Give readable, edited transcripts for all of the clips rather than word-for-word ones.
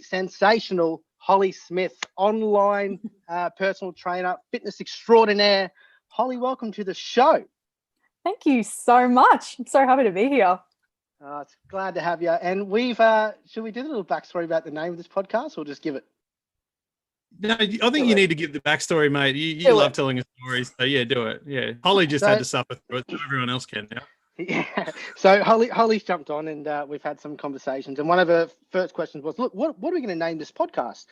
sensational Holly Smith, online personal trainer, fitness extraordinaire. Holly, welcome to the show. Thank you so much. I'm so happy to be here. It's glad to have you. And we've, should we do a little backstory about the name of this podcast or just give it? No, I think you need to give the backstory, mate. You love telling a story, so yeah, do it. Yeah, Holly just had to suffer through it, so everyone else can now. Yeah. So Holly's jumped on, and we've had some conversations. And one of her first questions was, "Look, what are we going to name this podcast?"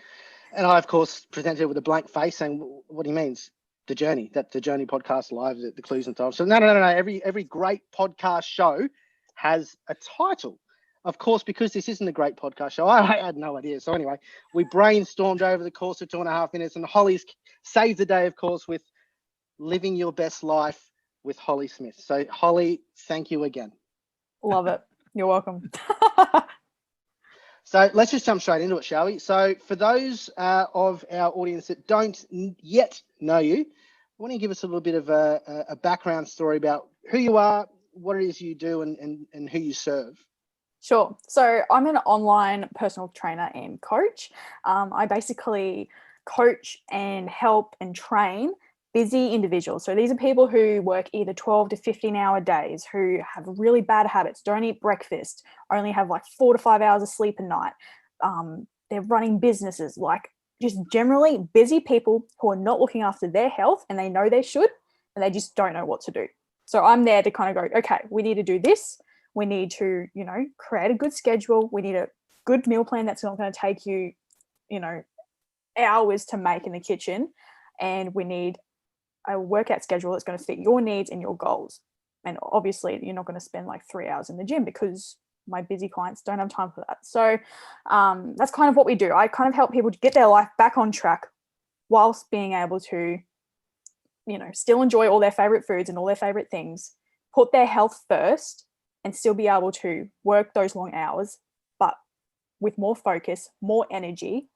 And I, of course, presented with a blank face, saying, "What he means, the journey. That the Journey podcast live, the clues and stuff." So no. Every great podcast show has a title. Of course, because this isn't a great podcast show, I had no idea. So anyway, we brainstormed over the course of 2.5 minutes, and Holly's saved the day, of course, with Living Your Best Life with Holly Smith. So Holly, thank you again. Love it. You're welcome. So let's just jump straight into it, shall we? So for those of our audience that don't yet know you, why don't you give us a little bit of a background story about who you are, what it is you do, and who you serve? Sure. So I'm an online personal trainer and coach. I basically coach and help and train busy individuals. So these are people who work either 12 to 15-hour days, who have really bad habits, don't eat breakfast, only have like 4 to 5 hours of sleep a night. They're running businesses, like just generally busy people who are not looking after their health, and they know they should, and they just don't know what to do. So I'm there to kind of go, okay, we need to do this. We need to, create a good schedule. We need a good meal plan that's not going to take you, hours to make in the kitchen. And we need a workout schedule that's going to fit your needs and your goals. And obviously, you're not going to spend like 3 hours in the gym because my busy clients don't have time for that. So that's kind of what we do. I kind of help people to get their life back on track whilst being able to, still enjoy all their favorite foods and all their favorite things, put their health first, and still be able to work those long hours, but with more focus, more energy,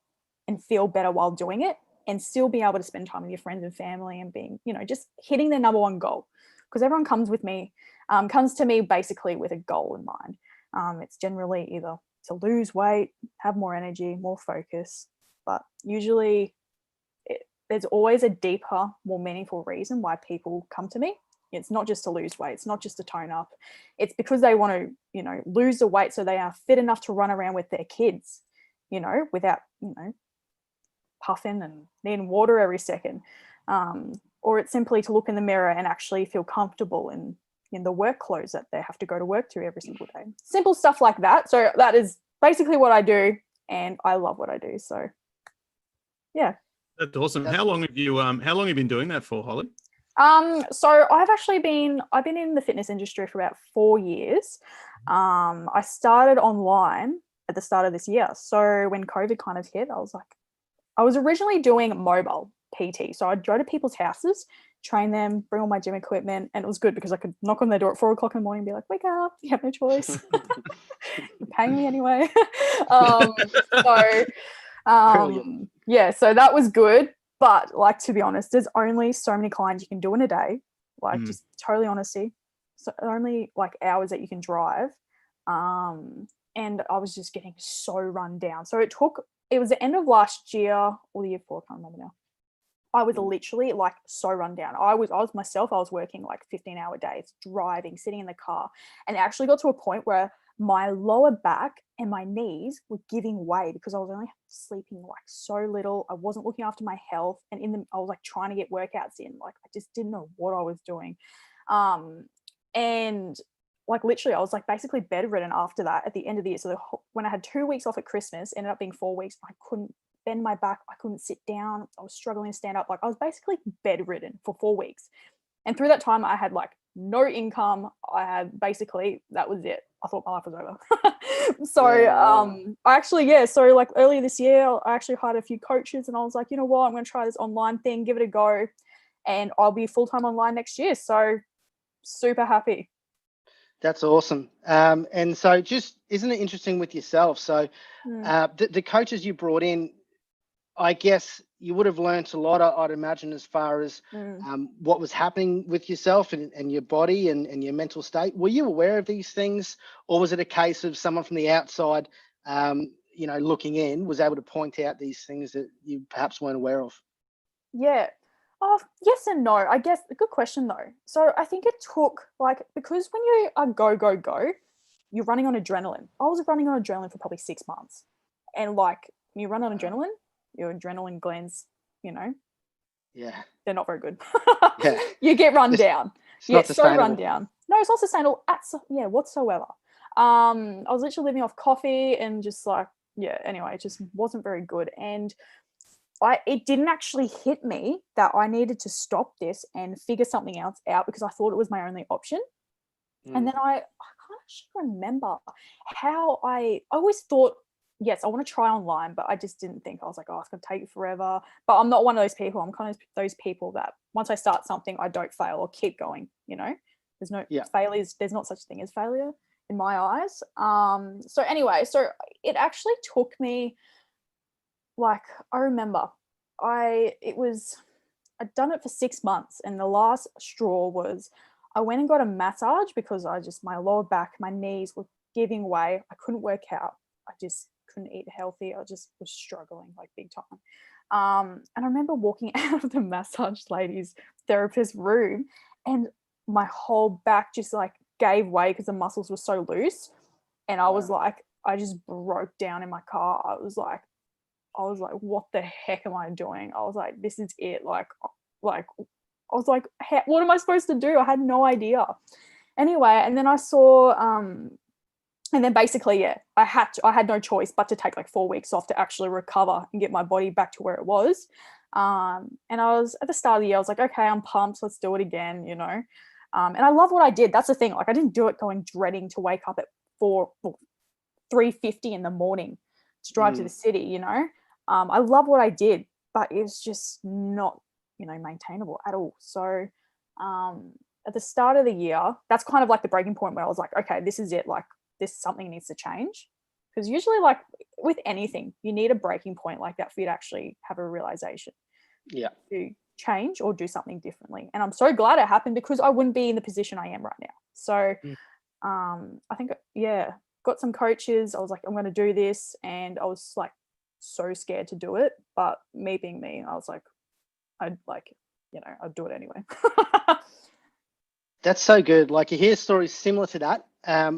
and feel better while doing it, and still be able to spend time with your friends and family and being, just hitting their number one goal. Because everyone comes to me basically with a goal in mind. It's generally either to lose weight, have more energy, more focus, but usually there's always a deeper, more meaningful reason why people come to me. It's not just to lose weight. It's not just to tone up. It's because they want to, lose the weight so they are fit enough to run around with their kids, without, puffing and needing water every second. Or it's simply to look in the mirror and actually feel comfortable in the work clothes that they have to go to work to every single day. Simple stuff like that. So that is basically what I do, and I love what I do. So, yeah. That's awesome. How long have you been doing that for, Holly? So I've been in the fitness industry for about 4 years. I started online at the start of this year. So when COVID kind of hit, I was originally doing mobile PT. So I'd go to people's houses, train them, bring all my gym equipment, and it was good because I could knock on their door at 4 o'clock in the morning and be like, "Wake up, you have no choice. You're paying me anyway." Yeah, so that was good. But to be honest, there's only so many clients you can do in a day. Just totally honesty. So only hours that you can drive. And I was just getting so run down. So it was the end of last year or the year before, I can't remember now. I was literally so run down. I was working 15-hour days, driving, sitting in the car. And it actually got to a point where my lower back and my knees were giving way because I was only sleeping so little. I wasn't looking after my health, and I was trying to get workouts in. I just didn't know what I was doing. And literally I was basically bedridden after that at the end of the year. So when I had 2 weeks off at Christmas, ended up being 4 weeks, I couldn't bend my back. I couldn't sit down. I was struggling to stand up. I was basically bedridden for 4 weeks. And through that time I had no income. That was it. I thought my life was over. So earlier this year, I actually hired a few coaches, and I was like, you know what, I'm going to try this online thing, give it a go, and I'll be full-time online next year. So super happy. That's awesome. And so just, isn't it interesting with yourself? So the coaches you brought in, I guess you would have learnt a lot, I'd imagine, as far as what was happening with yourself and your body and your mental state. Were you aware of these things, or was it a case of someone from the outside, looking in, was able to point out these things that you perhaps weren't aware of? Yeah. Oh, yes and no. I guess a good question though. So I think it took because when you are go, you're running on adrenaline. I was running on adrenaline for probably 6 months. And when you run on adrenaline, your adrenaline glands, Yeah. they're not very good. Yeah. You get run down. It's not sustainable. So run down. No, it's not sustainable whatsoever. I was literally living off coffee and just anyway, it just wasn't very good. And it didn't actually hit me that I needed to stop this and figure something else out, because I thought it was my only option. And then I can't actually remember how I always thought, yes, I want to try online, but I just didn't think. I was like, oh, it's going to take forever. But I'm not one of those people. I'm kind of those people that once I start something, I don't fail or keep going, There's no failures. There's not such thing as failure in my eyes. So anyway, it actually took me, I remember I'd done it for 6 months, and the last straw was I went and got a massage because my lower back, my knees were giving way. I couldn't work out. I just couldn't eat healthy. I just was struggling big time. And I remember walking out of the massage lady's therapist room, and my whole back just gave way because the muscles were so loose. And I was I just broke down in my car. I was like, what the heck am I doing? I was like, this is it. I was like, what am I supposed to do? I had no idea. Anyway, and then I saw, and then basically, I had no choice but to take 4 weeks off to actually recover and get my body back to where it was. And I was at the start of the year, I was like, okay, I'm pumped. Let's do it again, And I love what I did. That's the thing. I didn't do it dreading to wake up at 3:50 in the morning to drive to the city, I love what I did, but it's just not, maintainable at all. So at the start of the year, that's kind of the breaking point where I was like, okay, this is it. Something needs to change. Because usually with anything, you need a breaking point like that for you to actually have a realization. Yeah. To change or do something differently. And I'm so glad it happened, because I wouldn't be in the position I am right now. So I think, got some coaches. I was like, I'm going to do this. And I was so scared to do it. But me being me, I was like, I'd do it anyway. That's so good. You hear stories similar to that,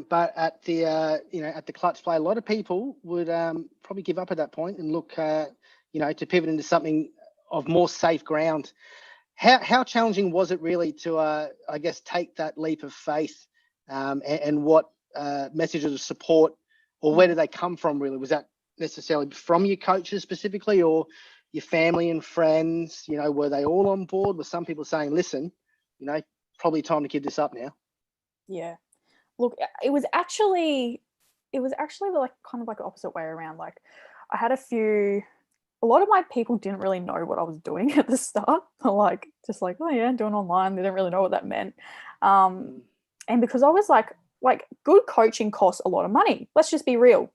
but at the at the clutch play, a lot of people would probably give up at that point and look to pivot into something of more safe ground. How challenging was it really to I guess take that leap of faith, and what messages of support, or where did they come from really? Was that necessarily from your coaches specifically, or your family and friends? Were they all on board? Were some people saying, listen, probably time to give this up now? Yeah. Look, it was actually kind of opposite way around. I had a lot of my people didn't really know what I was doing at the start. Oh yeah, doing online. They didn't really know what that meant. And because I was good coaching costs a lot of money. Let's just be real.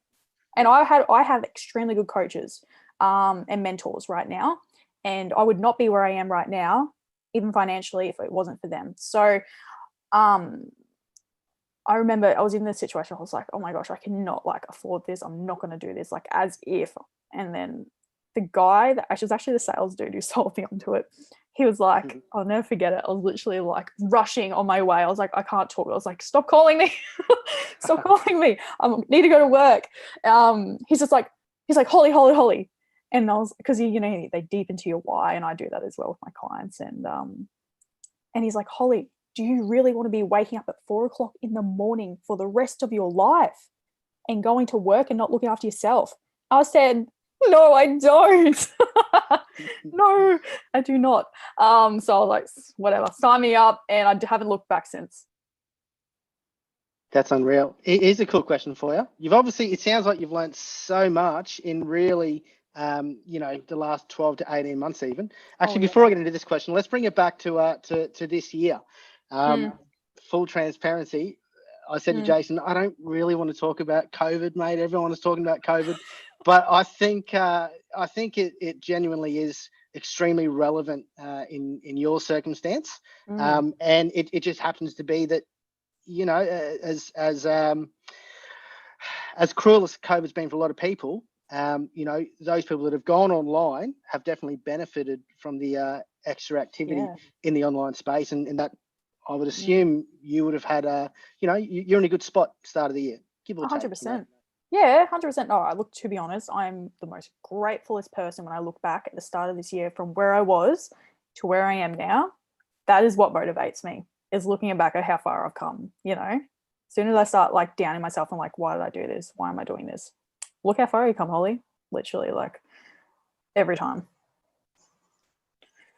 And I have extremely good coaches and mentors right now. And I would not be where I am right now, even financially, if it wasn't for them. So I remember I was in this situation. I was like, oh my gosh, I cannot afford this. I'm not going to do this, as if. And then the guy that was actually the sales dude who sold me onto it, he was like, I'll never forget it. I was literally rushing on my way. I was like, I can't talk. I was like, stop calling me. Stop calling me. I need to go to work. He's like, Holly. And I was, because they deep into your why, and I do that as well with my clients. And he's like, Holly, do you really want to be waking up at 4:00 in the morning for the rest of your life and going to work and not looking after yourself? I said, no, I don't. No, I do not. So I was like, whatever, sign me up. And I haven't looked back since. That's unreal. Here's a cool question for you. It sounds like you've learned so much in really, the last 12 to 18 months even. Actually, before I get into this question, let's bring it back to this year. Full transparency. I said to Jason, I don't really want to talk about COVID, mate. Everyone is talking about COVID, but I think it genuinely is extremely relevant in your circumstance, and it just happens to be that as cruel as COVID's been for a lot of people, you know, those people that have gone online have definitely benefited from the extra activity in the online space, and that I would assume you would have had you know, you're in a good spot start of the year. Give or take. 100%. Yeah, 100%. No, look, to be honest, I'm the most gratefulest person when I look back at the start of this year from where I was to where I am now. That is what motivates me, is looking back at how far I've come, you know. As soon as I start like downing myself and like, why did I do this? Why am I doing this? Look how far you come, Holly. Literally, like every time.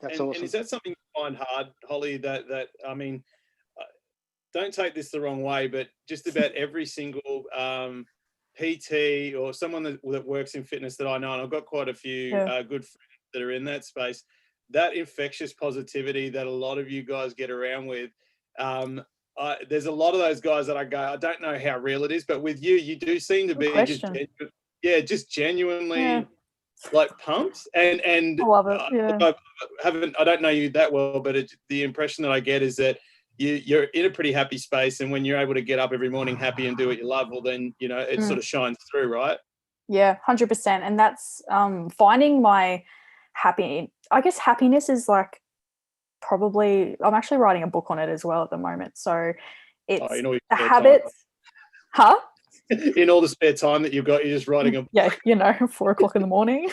That's awesome. And is that something you find hard, Holly, that I mean, don't take this the wrong way, but just about every single PT or someone that works in fitness that I know, and I've got quite a few good friends that are in that space, that infectious positivity that a lot of you guys get around with, there's a lot of those guys that I go, I don't know how real it is, but with you, you do seem to be just genuinely like pumped. And I love it. Yeah. I don't know you that well, but the impression that I get is that you're in a pretty happy space, and when you're able to get up every morning happy and do what you love, well then, you know, it sort of shines through, right? Yeah, 100%. And that's finding my I guess happiness is like probably, I'm actually writing a book on it as well at the moment. So it's the habits. Huh? In all the spare time that you've got, you're just writing a book. Yeah, you know, 4 o'clock in the morning.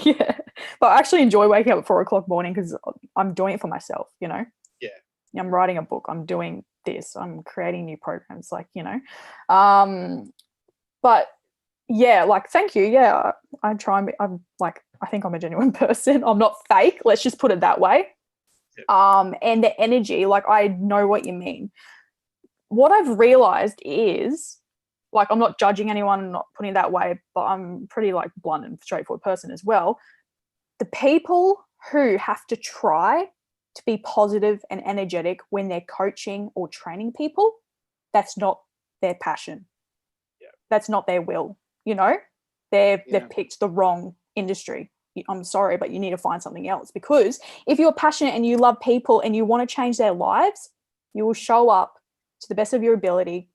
Yeah, but I actually enjoy waking up at 4 o'clock morning because I'm doing it for myself, you know. Yeah, I'm writing a book, I'm doing this, I'm creating new programs, like, you know. But yeah, like, thank you. Yeah, I try and be, I'm like, I think I'm a genuine person. I'm not fake, let's just put it that way. And the energy, like, I know what you mean. What I've realized is, like, I'm not judging anyone, I'm not putting it that way, but I'm pretty like blunt and straightforward person as well. The people who have to try to be positive and energetic when they're coaching or training people, that's not their passion. Yeah. That's not their will, you know? They've picked the wrong industry. I'm sorry, but you need to find something else, because if you're passionate and you love people and you want to change their lives, you will show up to the best of your ability,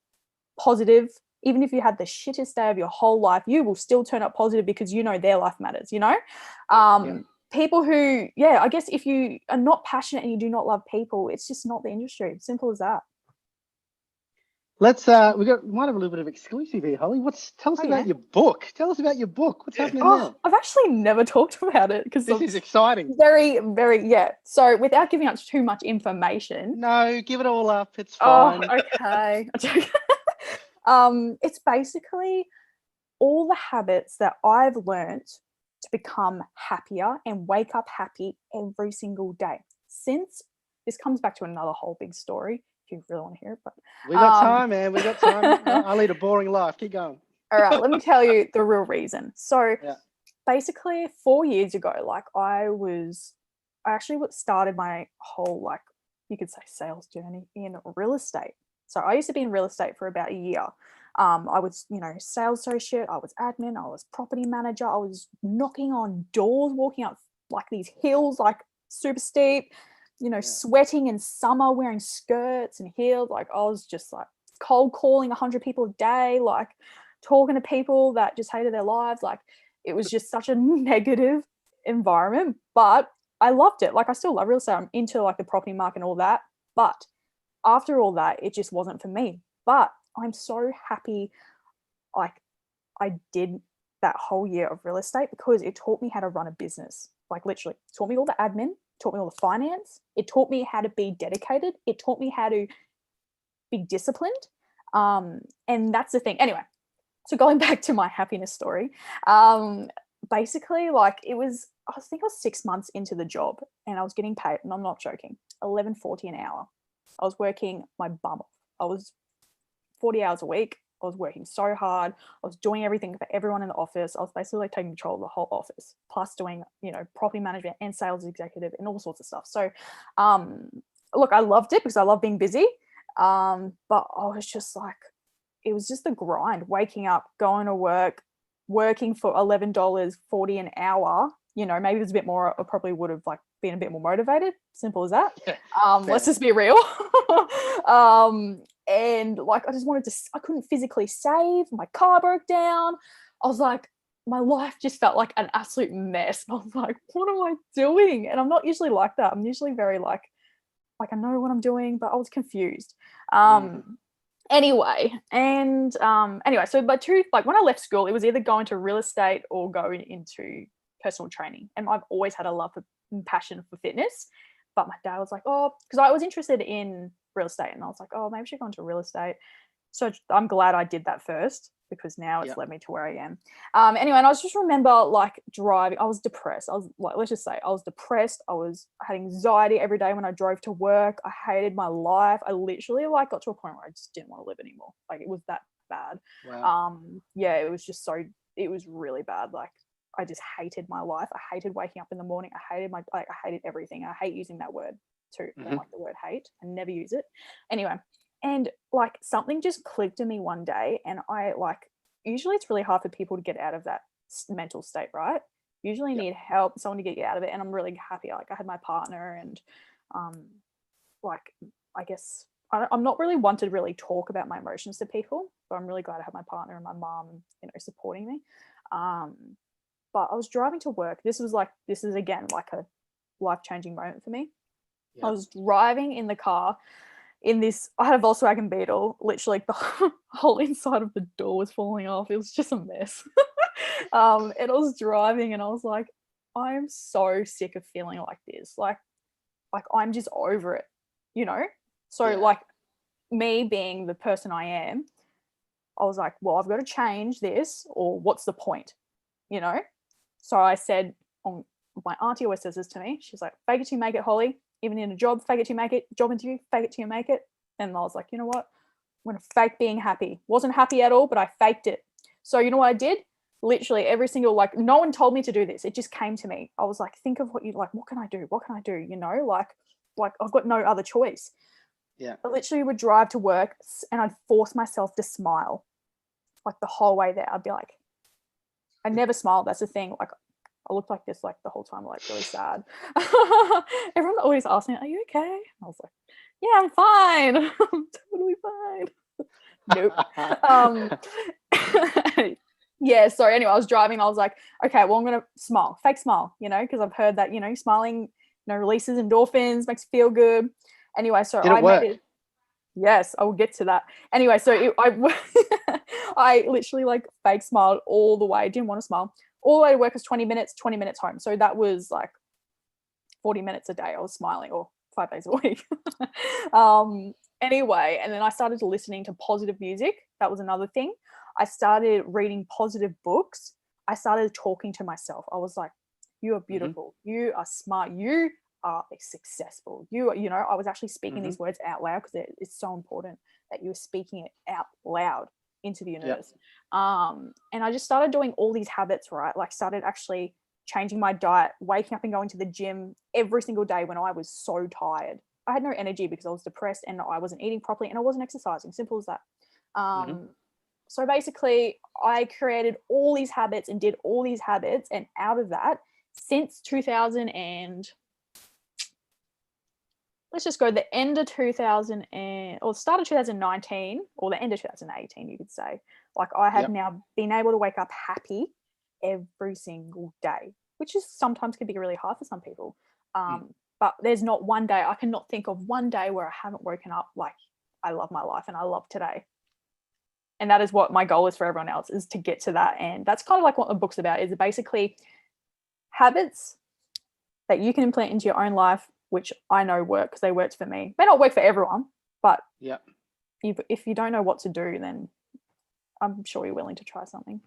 positive. Even if you had the shittest day of your whole life, you will still turn up positive because you know their life matters, you know? People who, I guess if you are not passionate and you do not love people, it's just not the industry. Simple as that. Let's we might have a little bit of exclusive here, Holly. Tell us about your book. Tell us about your book. What's happening now? I've actually never talked about it because this is exciting. Very, very, So without giving out too much information. No, give it all up. It's fine. Oh, okay. It's basically all the habits that I've learned to become happier and wake up happy every single day. Since this comes back to another whole big story, if you really want to hear it, but we got time, man. We got time. I lead a boring life. Keep going. All right, let me tell you the real reason. So basically 4 years ago, like I actually started my whole, like, you could say, sales journey in real estate. So I used to be in real estate for about a year. I was, you know, sales associate, I was admin, I was property manager, I was knocking on doors, walking up like these hills, like super steep, you know, sweating in summer, wearing skirts and heels. Like I was just like cold calling 100 people a day, like talking to people that just hated their lives. Like it was just such a negative environment, but I loved it. Like I still love real estate. I'm into like the property market and all that. But after all that, it just wasn't for me. But I'm so happy like I did that whole year of real estate, because it taught me how to run a business. Like literally taught me all the admin, taught me all the finance. It taught me how to be dedicated. It taught me how to be disciplined. And that's the thing. Anyway, so going back to my happiness story, basically like I think I was 6 months into the job and I was getting paid, and I'm not joking, $11.40 an hour. I was working my bum off. I was 40 hours a week. I was working so hard. I was doing everything for everyone in the office. I was basically like taking control of the whole office, plus doing, you know, property management and sales executive and all sorts of stuff. So, look, I loved it because I love being busy. But I was just like, it was just the grind, waking up, going to work, working for $11.40 an hour. You know, maybe it was a bit more, I probably would have like been a bit more motivated. Simple as that. Let's just be real. and like I just wanted to, I couldn't physically save, my car broke down. I was like, my life just felt like an absolute mess. I was like, what am I doing? And I'm not usually like that. I'm usually very like I know what I'm doing, but I was confused. Anyway, so but like when I left school, it was either going to real estate or going into personal training. And I've always had a love and passion for fitness. But my dad was like, oh, because I was interested in real estate, and I was like, oh, maybe I should go into real estate. So I'm glad I did that first, because now it's led me to where I am. Anyway, and I just remember like driving, I was depressed. I was like, let's just say I was depressed. I had anxiety every day when I drove to work. I hated my life. I literally like got to a point where I just didn't want to live anymore. Like it was that bad. Wow. It was just it was really bad. Like I just hated my life. I hated waking up in the morning. I hated everything. I hate using that word too. I don't like the word hate. I never use it. Anyway. And like something just clicked in me one day, and I like, usually it's really hard for people to get out of that mental state, right? Usually need help, someone to get you out of it. And I'm really happy. Like I had my partner, and like, I guess I'm not really one to really talk about my emotions to people, but I'm really glad I had my partner and my mom, supporting me. But I was driving to work. This is again, like a life-changing moment for me. I was driving in the car I had a Volkswagen Beetle, literally like the whole inside of the door was falling off. It was just a mess. And I was driving and I was like, I'm so sick of feeling like this. Like I'm just over it, So like me being the person I am, I was like, well, I've got to change this, or what's the point, So I said, my auntie always says this to me. She's like, fake it till you make it, Holly. Even in a job, fake it till you make it. Job interview, fake it till you make it. And I was like, you know what? I'm going to fake being happy. Wasn't happy at all, but I faked it. So you know what I did? Literally every single, like, no one told me to do this. It just came to me. I was like, think of what can I do? What can I do? Like I've got no other choice. Yeah. I literally would drive to work and I'd force myself to smile like the whole way there. I'd be like, I never smiled. That's the thing. Like, I looked like this like the whole time, like really sad. Everyone always asked me, are you okay? I was like, yeah, I'm fine. I'm totally fine. Nope. Yeah, so anyway, I was driving. I was like, okay, well, I'm going to smile, fake smile, because I've heard that, smiling, releases endorphins, makes you feel good. Anyway, so I made it. Yes, I will get to that. Anyway, so I literally like fake smiled all the way. Didn't want to smile. All the way to work was 20 minutes home. So that was like 40 minutes a day I was smiling, or 5 days a week. Anyway, and then I started listening to positive music. That was another thing. I started reading positive books. I started talking to myself. I was like, you are beautiful. You are smart. You are successful. I was actually speaking these words out loud, because it's so important that you're speaking it out loud into the universe. And I just started doing all these habits, right? Like started actually changing my diet, waking up and going to the gym every single day when I was so tired. I had no energy because I was depressed and I wasn't eating properly and I wasn't exercising. Simple as that. So basically I created all these habits and did all these habits, and out of that, since 2000 and let's just go the end of 2000 or start of 2019, or the end of 2018, you could say. Like I have now been able to wake up happy every single day, which is sometimes can be really hard for some people. But there's not one day, I cannot think of one day where I haven't woken up like I love my life and I love today. And that is what my goal is for everyone else, is to get to that. And that's kind of like what the book's about, is basically habits that you can implement into your own life, which I know work because they worked for me. May not work for everyone, but if you don't know what to do, then I'm sure you're willing to try something.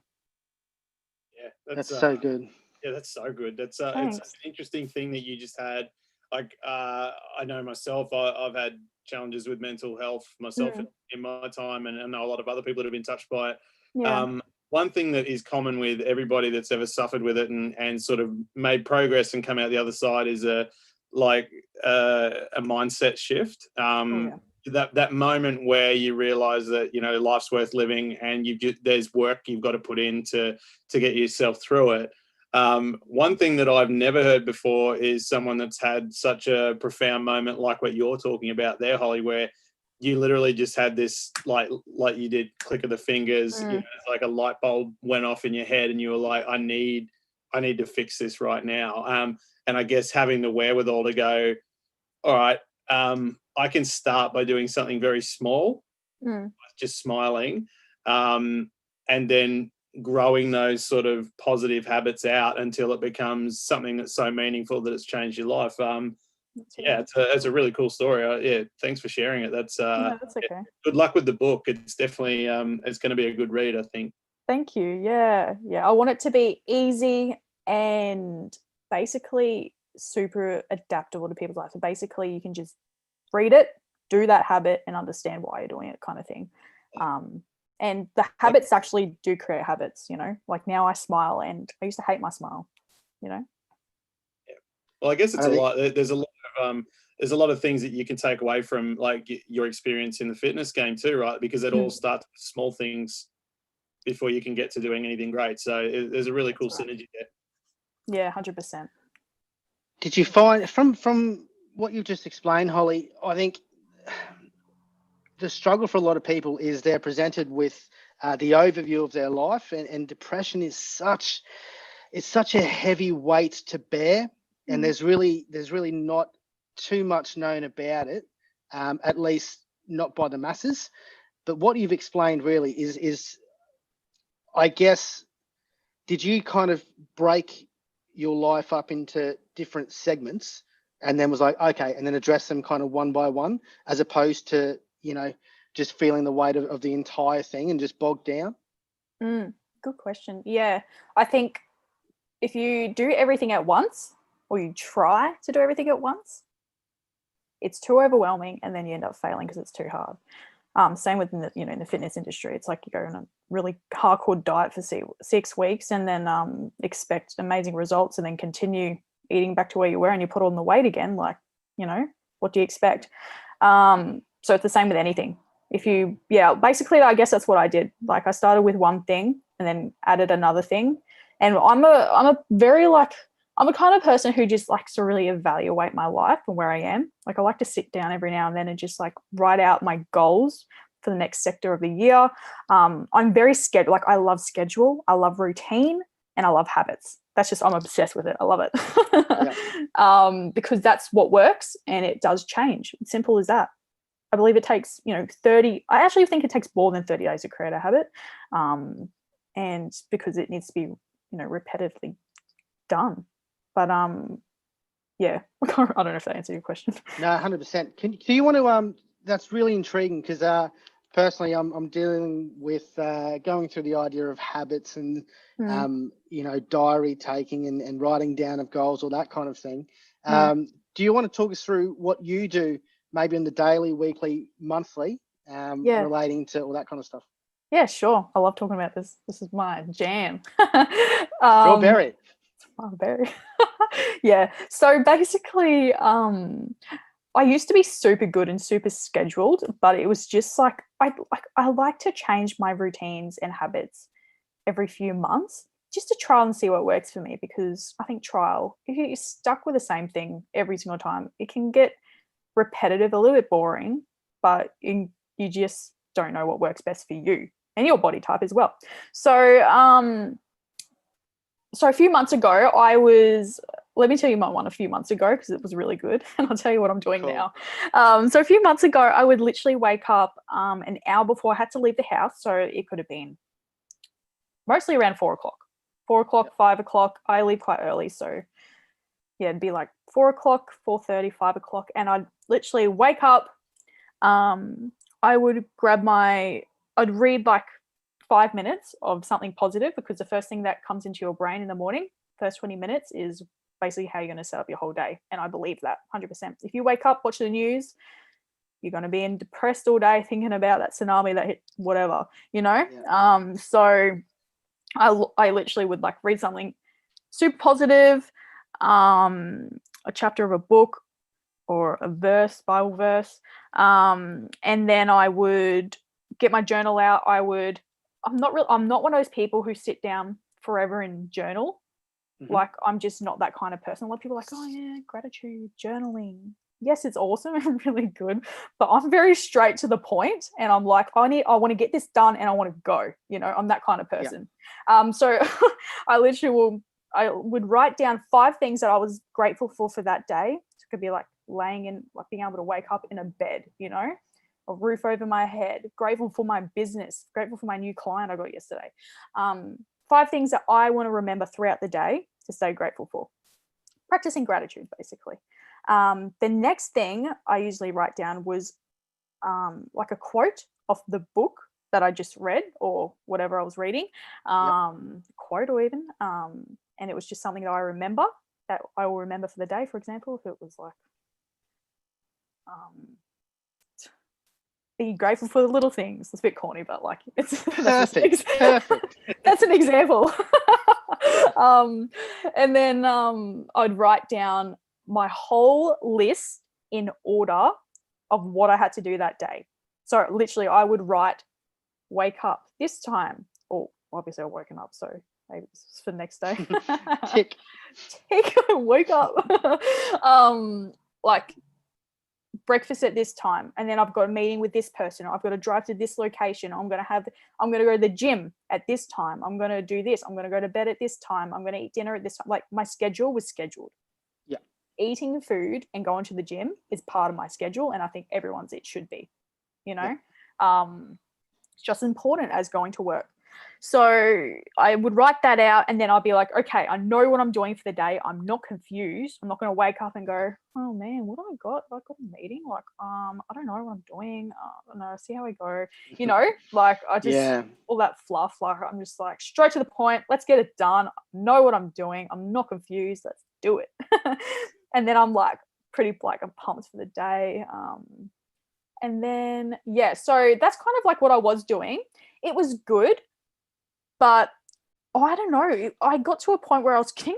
Yeah, that's so good. Yeah, that's so good. That's it's an interesting thing that you just had. Like I know myself, I've had challenges with mental health myself in my time, and I know a lot of other people that have been touched by it. One thing that is common with everybody that's ever suffered with it and sort of made progress and come out the other side is a mindset shift. That moment where you realize that life's worth living, and there's work you've got to put in to get yourself through it. One thing that I've never heard before is someone that's had such a profound moment like what you're talking about there, Holly, where you literally just had this like you did click of the fingers, you know, it's like a light bulb went off in your head and you were like, I need to fix this right now. And I guess having the wherewithal to go, all right, I can start by doing something very small, just smiling, and then growing those sort of positive habits out until it becomes something that's so meaningful that it's changed your life. Yeah, it's a really cool story. Yeah, thanks for sharing it. That's that's okay. Good luck with the book. It's definitely it's going to be a good read, I think. Thank you. Yeah. I want it to be easy and basically super adaptable to people's lives. So basically, you can just read it, do that habit, and understand why you're doing it, kind of thing. And the habits actually do create habits. You know, like now I smile, and I used to hate my smile. You know. Yeah. Well, I guess it's a lot. There's a lot of things that you can take away from like your experience in the fitness game too, right? Because it all starts with small things before you can get to doing anything great. So there's a really cool synergy there. Yeah, 100%. Did you find from what you've just explained, Holly, I think the struggle for a lot of people is they're presented with the overview of their life, and depression is such a heavy weight to bear, and there's really not too much known about it, at least not by the masses. But what you've explained really is I guess, did you kind of break your life up into different segments and then was like, okay, and then address them kind of one by one, as opposed to, you know, just feeling the weight of the entire thing and just bogged down? Good question. Yeah, I think if you do everything at once, or you try to do everything at once, it's too overwhelming, and then you end up failing because it's too hard. Same with in the fitness industry. It's like you go on a really hardcore diet for 6 weeks and then expect amazing results, and then continue eating back to where you were, and you put on the weight again. Like, you know, what do you expect? So it's the same with anything. Basically, I guess that's what I did. Like, I started with one thing and then added another thing. And I'm a kind of person who just likes to really evaluate my life and where I am. Like, I like to sit down every now and then and just like write out my goals for the next sector of the year. I'm very scheduled. Like, I love schedule, I love routine, and I love habits. I'm obsessed with it. I love it. Because that's what works, and it does change. It's simple as that. I believe it takes, 30, I actually think it takes more than 30 days to create a habit. And because it needs to be, repetitively done. But yeah, I don't know if that answered your question. No, 100%. Do you want to? That's really intriguing, because personally, I'm dealing with going through the idea of habits and diary taking and writing down of goals, or that kind of thing. Do you want to talk us through what you do, maybe in the daily, weekly, monthly, relating to all that kind of stuff? Yeah, sure. I love talking about this. This is my jam. Strawberry. Strawberry. Yeah. So basically, I used to be super good and super scheduled, but it was just like I like to change my routines and habits every few months, just to try and see what works for me. Because I think if you're stuck with the same thing every single time, it can get repetitive, a little bit boring, but you just don't know what works best for you and your body type as well. So a few months ago, let me tell you my one a few months ago, because it was really good, and I'll tell you what I'm doing now. So a few months ago, I would literally wake up an hour before I had to leave the house. So it could have been mostly around 4 o'clock. 4 o'clock, 5 o'clock. I leave quite early, so yeah, it'd be like 4 o'clock, 4:30, 5 o'clock, and I'd literally wake up. I would I'd read like 5 minutes of something positive, because the first thing that comes into your brain in the morning, first 20 minutes, is basically how you're going to set up your whole day. And I believe that 100%. If you wake up, watch the news, you're going to be depressed all day thinking about that tsunami that hit whatever, So I literally would like read something super positive, a chapter of a book or a Bible verse, and then I would get my journal out. I'm not one of those people who sit down forever and journal. Like, I'm just not that kind of person. A lot of people are like, oh yeah, gratitude, journaling, yes, it's awesome and really good, but I'm very straight to the point, and I'm like, I want to get this done, and I want to go. I'm that kind of person. So I would write down 5 things that I was grateful for that day. So it could be like laying in, like being able to wake up in a bed, a roof over my head, grateful for my business, grateful for my new client I got yesterday. 5 things that I want to remember throughout the day to stay grateful for. Practicing gratitude, basically. The next thing I usually write down was like a quote off the book that I just read or whatever I was reading, quote or even, and it was just something that I remember, that I will remember for the day. For example, if it was like, be grateful for the little things. It's a bit corny, but like it's perfect. That's an example. And then I'd write down my whole list in order of what I had to do that day. So literally I would write, wake up this time, or obviously I've woken up, so maybe this is for the next day. Tick. Wake up. Like breakfast at this time, and then I've got a meeting with this person, I've got to drive to this location, I'm going to go to the gym at this time, I'm going to do this, I'm going to go to bed at this time, I'm going to eat dinner at this time. Like my schedule was scheduled. Eating food and going to the gym is part of my schedule, and I think everyone's it should be, it's just as important as going to work. So I would write that out, and then I'll be like, okay, I know what I'm doing for the day. I'm not confused. I'm not going to wake up and go, oh man, what have I got? Have I got a meeting? Like, I don't know what I'm doing. I don't know. See how I go. Like I just, all that fluff, like I'm just like straight to the point. Let's get it done. I know what I'm doing. I'm not confused. Let's do it. And then I'm like I'm pumped for the day. And then, so that's kind of like what I was doing. It was good. But I don't know. I got to a point where I was getting,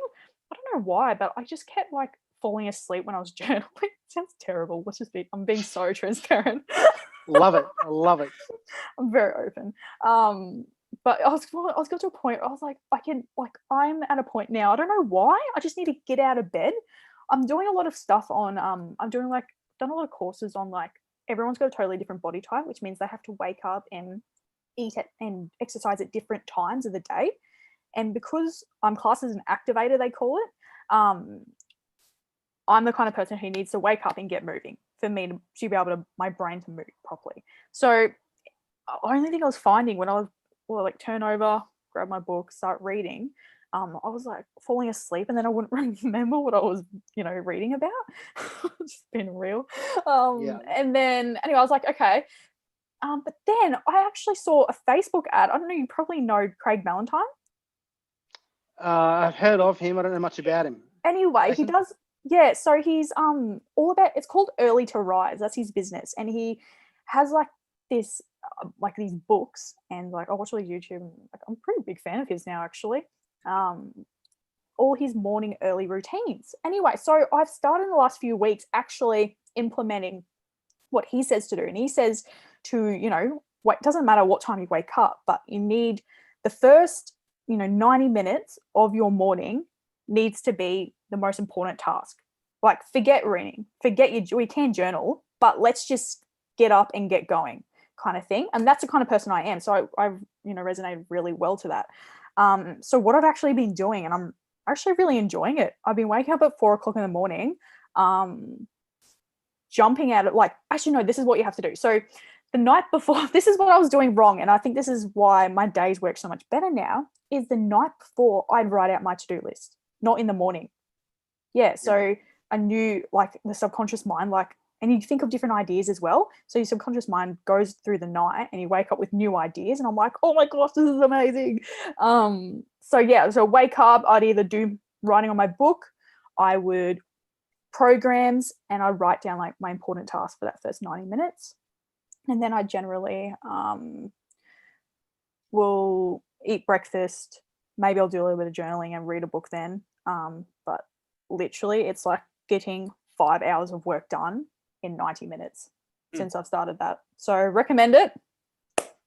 I don't know why, but I just kept like falling asleep when I was journaling. It sounds terrible. I'm being so transparent. Love it. I love it. I'm very open. But I was got to a point. I was like, I'm at a point now. I don't know why. I just need to get out of bed. I'm doing a lot of stuff on. Done a lot of courses on like everyone's got a totally different body type, which means they have to wake up and eat and exercise at different times of the day. And because I'm classed as an activator, they call it, I'm the kind of person who needs to wake up and get moving for me to be able to, my brain to move properly. So the only thing I was finding when I was turn over, grab my book, start reading, I was like falling asleep, and then I wouldn't remember what I was, reading about. Just being real. And then anyway, I was like, okay. But then I actually saw a Facebook ad. I don't know, you probably know Craig Ballantyne. I've heard of him. I don't know much about him. Anyway, Jason? he does, so he's all about, it's called Early to Rise. That's his business. And he has like this, like these books, and like I watch all his YouTube, and like I'm a pretty big fan of his now, actually. All his morning early routines. Anyway, so I've started in the last few weeks actually implementing what he says to do. And he says to, it doesn't matter what time you wake up, but you need the first, 90 minutes of your morning needs to be the most important task. Like forget reading, we can journal, but let's just get up and get going kind of thing. And that's the kind of person I am. So I resonated really well to that. So what I've actually been doing, and I'm actually really enjoying it. I've been waking up at 4:00 in the morning, jumping out of actually, no, this is what you have to do. So the night before, this is what I was doing wrong. And I think this is why my days work so much better now, is the night before I'd write out my to-do list, not in the morning. So I knew the subconscious mind, and you think of different ideas as well. So your subconscious mind goes through the night and you wake up with new ideas. And I'm like, oh my gosh, this is amazing. So wake up, I'd either do writing on my book, I would programs, and I'd write down my important tasks for that first 90 minutes. And then I generally will eat breakfast. Maybe I'll do a little bit of journaling and read a book then. But literally it's like getting 5 hours of work done in 90 minutes since I've started that. So recommend it.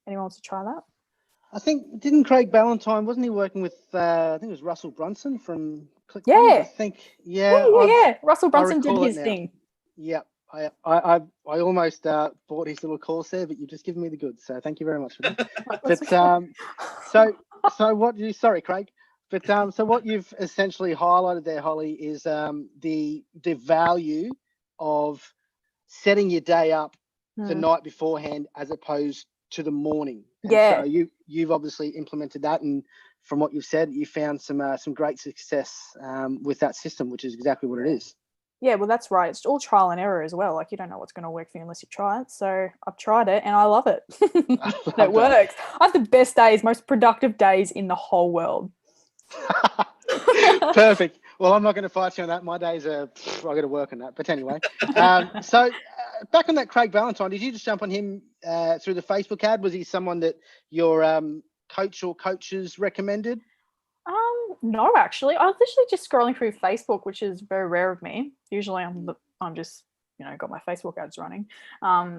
Anyone wants to try that? I think, didn't Craig Ballantyne, wasn't he working with, I think it was Russell Brunson from ClickFunnels? Yeah. I think, Yeah. Russell Brunson did his now. thing. Yeah, I almost bought his little course there, but you've just given me the goods, so thank you very much for that. But so what you sorry, Craig, but so what you've essentially highlighted there, Holly, is the value of setting your day up the night beforehand as opposed to the morning. And Yeah. so you've obviously implemented that, and from what you've said, you found some great success with that system, which is exactly what it is. Yeah, well, that's right. It's all trial and error as well. Like, you don't know what's going to work for you unless you try it. So I've tried it and I love it. It works. I have the best days, most productive days in the whole world. Perfect. Well, I'm not going to fight you on that. My days are, I've got to work on that. But anyway, so back on that Craig Valentine, did you just jump on him through the Facebook ad? Was he someone that your coach or coaches recommended? No, actually, I was literally just scrolling through Facebook, which is very rare of me. Usually I'm just, got my Facebook ads running.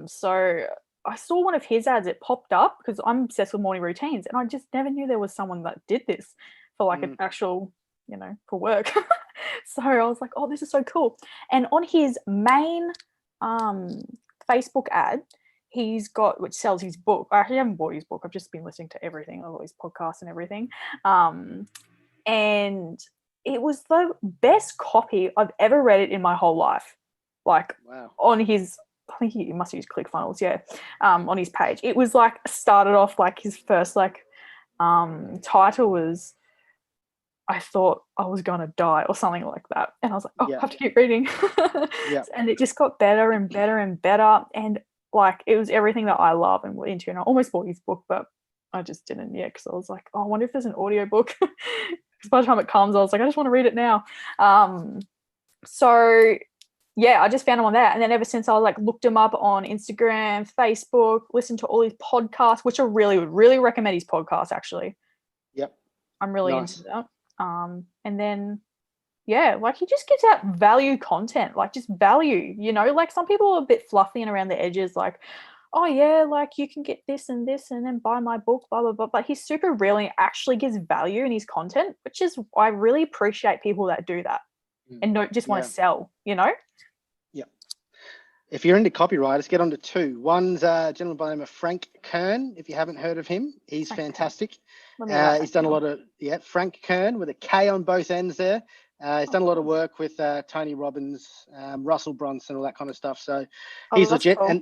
So I saw one of his ads, it popped up because I'm obsessed with morning routines, and I just never knew there was someone that did this for like an actual, for work. So I was like, oh, this is so cool. And on his main Facebook ad, he's got, which sells his book. I actually haven't bought his book. I've just been listening to everything, all his podcasts and everything. And it was the best copy I've ever read it in my whole life. Like, wow. On his, I think he must use ClickFunnels, yeah. On his page, it was like started off like his first title was, I thought I was gonna die or something like that, and I was like, oh, I have to keep reading. And it just got better and better and better, and like it was everything that I love and went into. And I almost bought his book, but I just didn't yet because I was like, oh, I wonder if there's an audio book. Because by the time it comes, I was like, I just want to read it now. So yeah, I just found him on that, and then ever since I looked him up on Instagram, Facebook, listened to all his podcasts, which I really would really recommend his podcast actually. Yep, I'm really into that. And then yeah, he just gives out value content, just value, some people are a bit fluffy and around the edges, oh yeah, you can get this and then buy my book, blah, blah, blah. But he's super real and he actually gives value in his content, which is, I really appreciate people that do that and don't just want to sell, Yeah. If you're into copywriters, get on to two. One's a gentleman by the name of Frank Kern. If you haven't heard of him, he's fantastic. He's done a lot of, Frank Kern with a K on both ends there. He's done a lot of work with Tony Robbins, Russell Brunson, all that kind of stuff. So he's legit. Cool.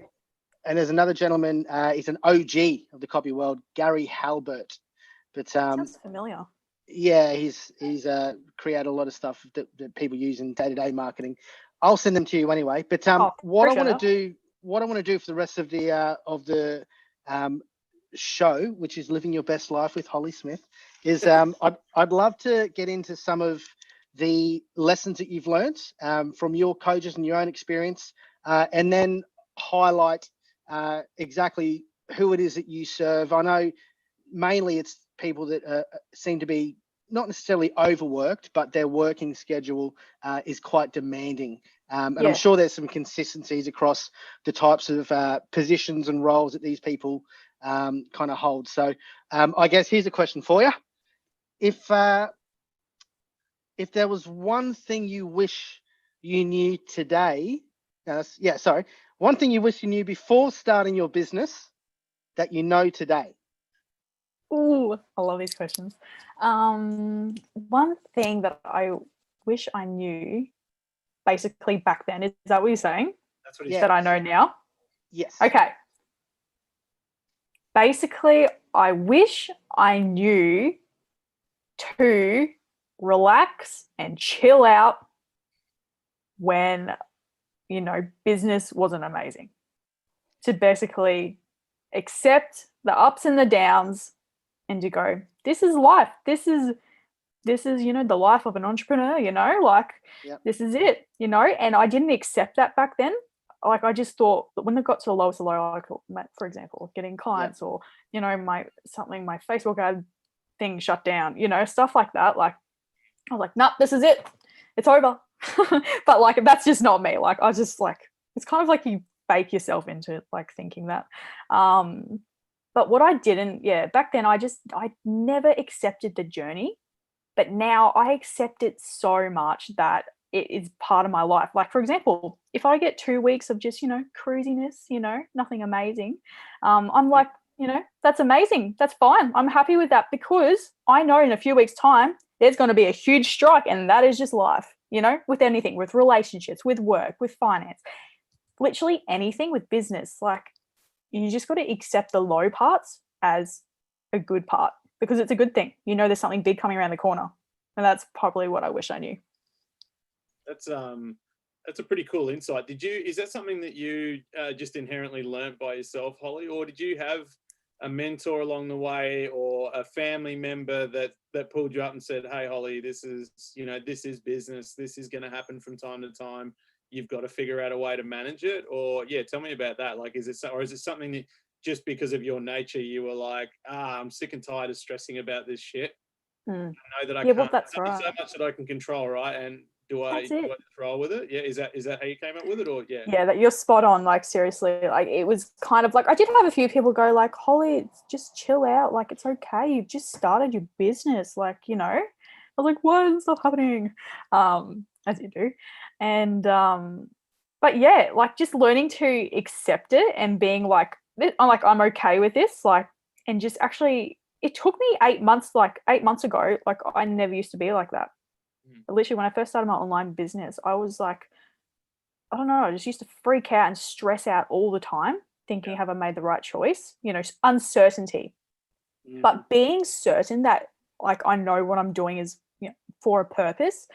And there's another gentleman, he's an OG of the copy world, Gary Halbert. But sounds familiar. Yeah, he's created a lot of stuff that people use in day-to-day marketing. I'll send them to you anyway. But what I want to do for the rest of the show, which is living your best life with Holly Smith, is I'd love to get into some of the lessons that you've learned from your coaches and your own experience, and then highlight exactly who it is that you serve. I know mainly it's people that seem to be not necessarily overworked, but their working schedule is quite demanding. And I'm sure there's some consistencies across the types of positions and roles that these people kind of hold. So I guess here's a question for you. If there was one thing you wish you knew today, one thing you wish you knew before starting your business that you know today. Ooh, I love these questions. One thing that I wish I knew basically back then, is that what you're saying? That's what he said. That I know now? Yes. Okay. Basically, I wish I knew to relax and chill out when, business wasn't amazing. To basically accept the ups and the downs and to go, this is life. This is, the life of an entrepreneur, this is it, and I didn't accept that back then. I just thought that when it got to the lowest of low, for example, getting clients or, my Facebook ad thing shut down, stuff like that. I was like, nah, this is it. It's over. But that's just not me. I was just it's kind of like you bake yourself into thinking that. But what I didn't, back then I never accepted the journey, but now I accept it so much that it is part of my life. Like, for example, if I get 2 weeks of just, cruisiness, nothing amazing, I'm like, that's amazing. That's fine. I'm happy with that, because I know in a few weeks' time, there's going to be a huge strike, and that is just life, with anything, with relationships, with work, with finance, literally anything, with business. Like, you just got to accept the low parts as a good part, because it's a good thing. There's something big coming around the corner. And that's probably what I wish I knew. That's a pretty cool insight. Is that something that you just inherently learnt by yourself, Holly, or did you have a mentor along the way, or a family member that pulled you up and said, "Hey, Holly, this is business. This is going to happen from time to time. You've got to figure out a way to manage it"? Or tell me about that. Like, is it something that just because of your nature, you were like, I'm sick and tired of stressing about this shit. I know that I can't. Well, that's There's right. so much that I can control, right? And do I just roll with it? Yeah, is that how you came up with it, or Yeah, that you're spot on. Like, seriously, like, it was kind of like, I did have a few people go like, "Holly, just chill out. Like, it's okay. You've just started your business. Like, I was like, why isn't stuff happening? As you do. And but yeah, like, just learning to accept it and being like, I'm okay with this. Like, and just actually, it took me 8 months. Like, 8 months ago, like, I never used to be like that. Literally, when I first started my online business, I was like, I don't know, I just used to freak out and stress out all the time, thinking, have I made the right choice? Uncertainty. But being certain that, like, I know what I'm doing is for a purpose,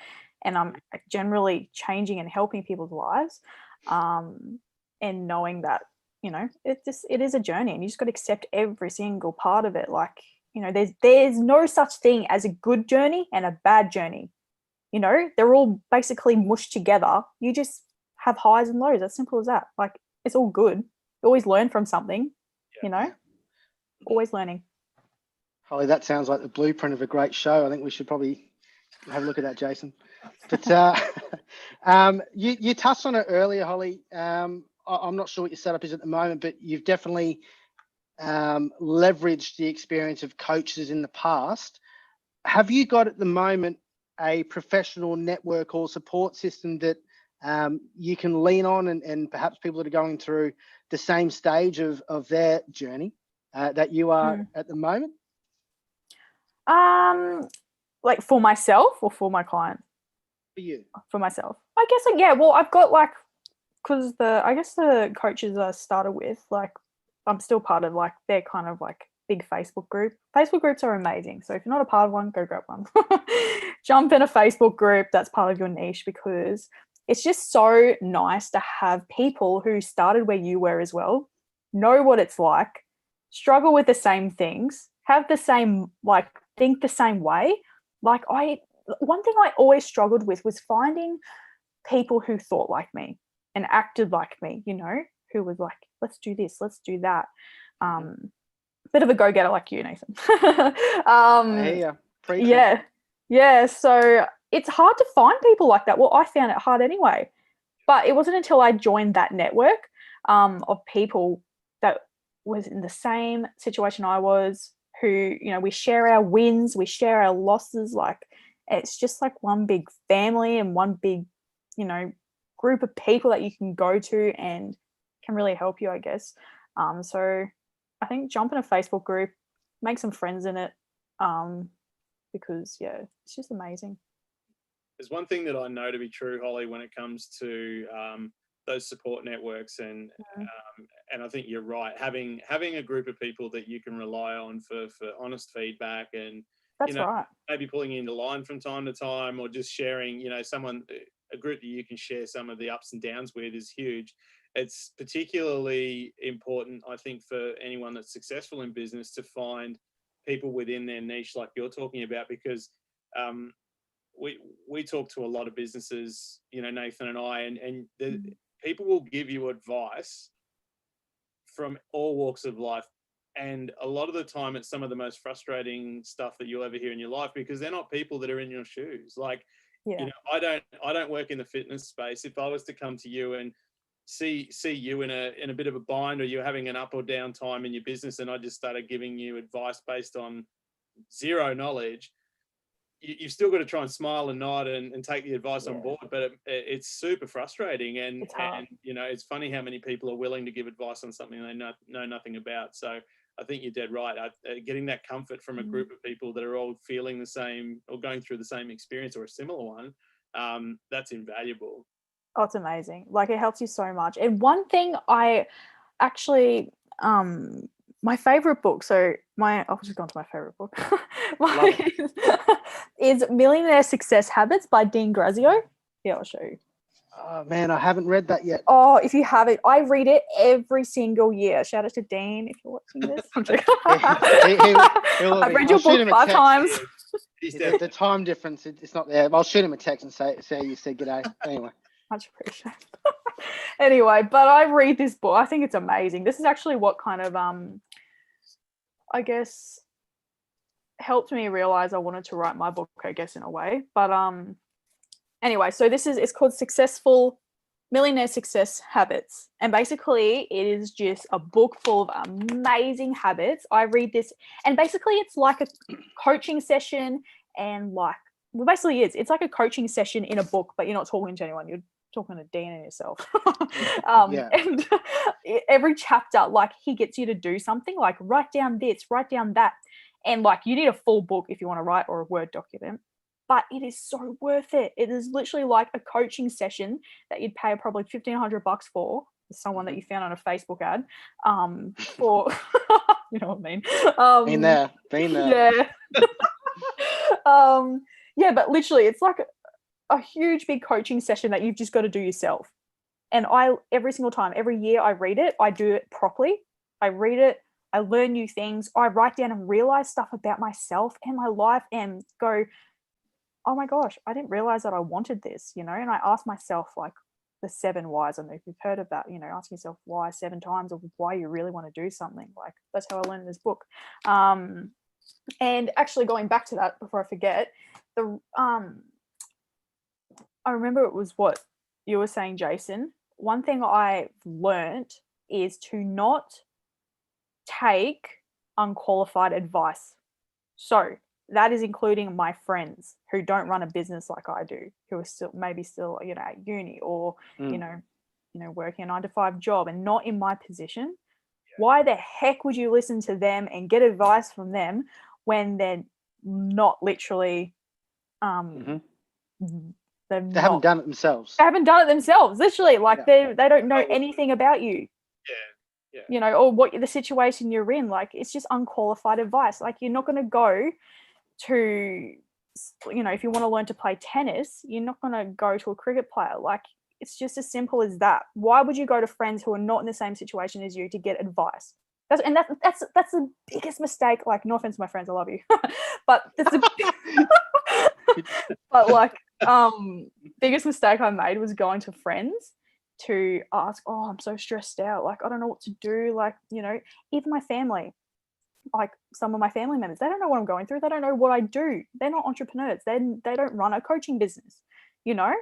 and I'm generally changing and helping people's lives, and knowing that, it is a journey, and you just got to accept every single part of it. Like, there's no such thing as a good journey and a bad journey. They're all basically mushed together. You just have highs and lows. As simple as that. Like, it's all good. You always learn from something, always learning. Holly, that sounds like the blueprint of a great show. I think we should probably have a look at that, Jason. But you touched on it earlier, Holly. I'm not sure what your setup is at the moment, but you've definitely leveraged the experience of coaches in the past. Have you got at the moment a professional network or support system that you can lean on, and perhaps people that are going through the same stage of their journey that you are at the moment? Like, for myself or for my clients? For you. For myself, I guess. Like, yeah. Well, I've got, like, because the coaches I started with, like, I'm still part of, like, they're kind of like big Facebook group. Facebook groups are amazing. So if you're not a part of one, go grab one. Jump in a Facebook group that's part of your niche, because it's just so nice to have people who started where you were as well, know what it's like, struggle with the same things, have the same, like, think the same way. Like, one thing I always struggled with was finding people who thought like me and acted like me, who was like, let's do this, let's do that. Bit of a go-getter like you, Nathan. Yeah. So it's hard to find people like that. Well, I found it hard anyway. But it wasn't until I joined that network of people that was in the same situation I was, who, we share our wins, we share our losses. Like, it's just like one big family and one big, group of people that you can go to and can really help you, I guess. So I think jump in a Facebook group, make some friends in it, because it's just amazing. There's one thing that I know to be true, Holly, when it comes to those support networks, and I think you're right. Having a group of people that you can rely on for honest feedback, and that's right. Maybe pulling you into line from time to time, or just sharing, a group that you can share some of the ups and downs with is huge. It's particularly important, I think, for anyone that's successful in business to find people within their niche, like you're talking about, because we talk to a lot of businesses, Nathan and I, and the people will give you advice from all walks of life. And a lot of the time it's some of the most frustrating stuff that you'll ever hear in your life, because they're not people that are in your shoes. Like, I don't work in the fitness space. If I was to come to you and see you in a bit of a bind, or you're having an up or down time in your business, and I just started giving you advice based on zero knowledge, you've still got to try and smile and nod and take the advice on Yeah. board, but it's super frustrating. And, It's hard. and, you know, it's funny how many people are willing to give advice on something they know nothing about. So I think you're dead right. Getting that comfort from a group of people that are all feeling the same or going through the same experience or a similar one, that's invaluable. Oh, it's amazing. Like, it helps you so much. And one thing I actually, my favorite book, I've just gone to my favorite book, is Millionaire Success Habits by Dean Graziosi. Yeah, I'll show you. Oh man, I haven't read that yet. Oh, if you have it, I read it every single year. Shout out to Dean if you're watching this. I'm joking. I've read your book 5 times. The time difference, it's not there. I'll shoot him a text and say you said g'day. Anyway. Much appreciated. Anyway, but I read this book. I think it's amazing. This is actually what kind of, I guess, helped me realize I wanted to write my book, I guess, in a way. But anyway, so it's called Millionaire Success Habits. And basically it is just a book full of amazing habits. I read this, and basically it's like a coaching session, and like, well, basically it's like a coaching session in a book, but you're not talking to anyone. You're talking to Dean and yourself. And every chapter, like, he gets you to do something, like write down this, write down that. And like, you need a full book if you want to write, or a Word document. But it is so worth it. It is literally like a coaching session that you'd pay probably $1,500 for someone that you found on a Facebook ad. For you know what I mean? Been there. Yeah. Yeah, but literally, it's like a huge big coaching session that you've just got to do yourself. And every single time, every year I read it, I do it properly. I read it, I learn new things. I write down and realize stuff about myself and my life, and go, oh my gosh, I didn't realize that I wanted this, you know? And I ask myself, like, the 7 whys. I don't know if you've heard of that, you know, asking yourself why 7 times, or why you really want to do something. Like, that's how I learned in this book. And actually, going back to that before I forget, I remember it was what you were saying, Jason. One thing I've learned is to not take unqualified advice. So that is including my friends who don't run a business like I do, who are still you know, at uni, or you know working a 9-to-5 job and not in my position. Why the heck would you listen to them and get advice from them when they're not literally they haven't done it themselves. They haven't done it themselves, literally. Like, they don't know anything about you. Yeah. You know, or what the situation you're in. Like, it's just unqualified advice. Like, you're not going to go to, you know, if you want to learn to play tennis, you're not going to go to a cricket player. Like, it's just as simple as that. Why would you go to friends who are not in the same situation as you to get advice? That's the biggest mistake. Like, no offense to my friends, I love you, but that's but like, biggest mistake I made was going to friends to ask, oh, I'm so stressed out, like, I don't know what to do. Like, you know, even my family, like some of my family members, they don't know what I'm going through. They don't know what I do. They're not entrepreneurs. They don't run a coaching business, you know.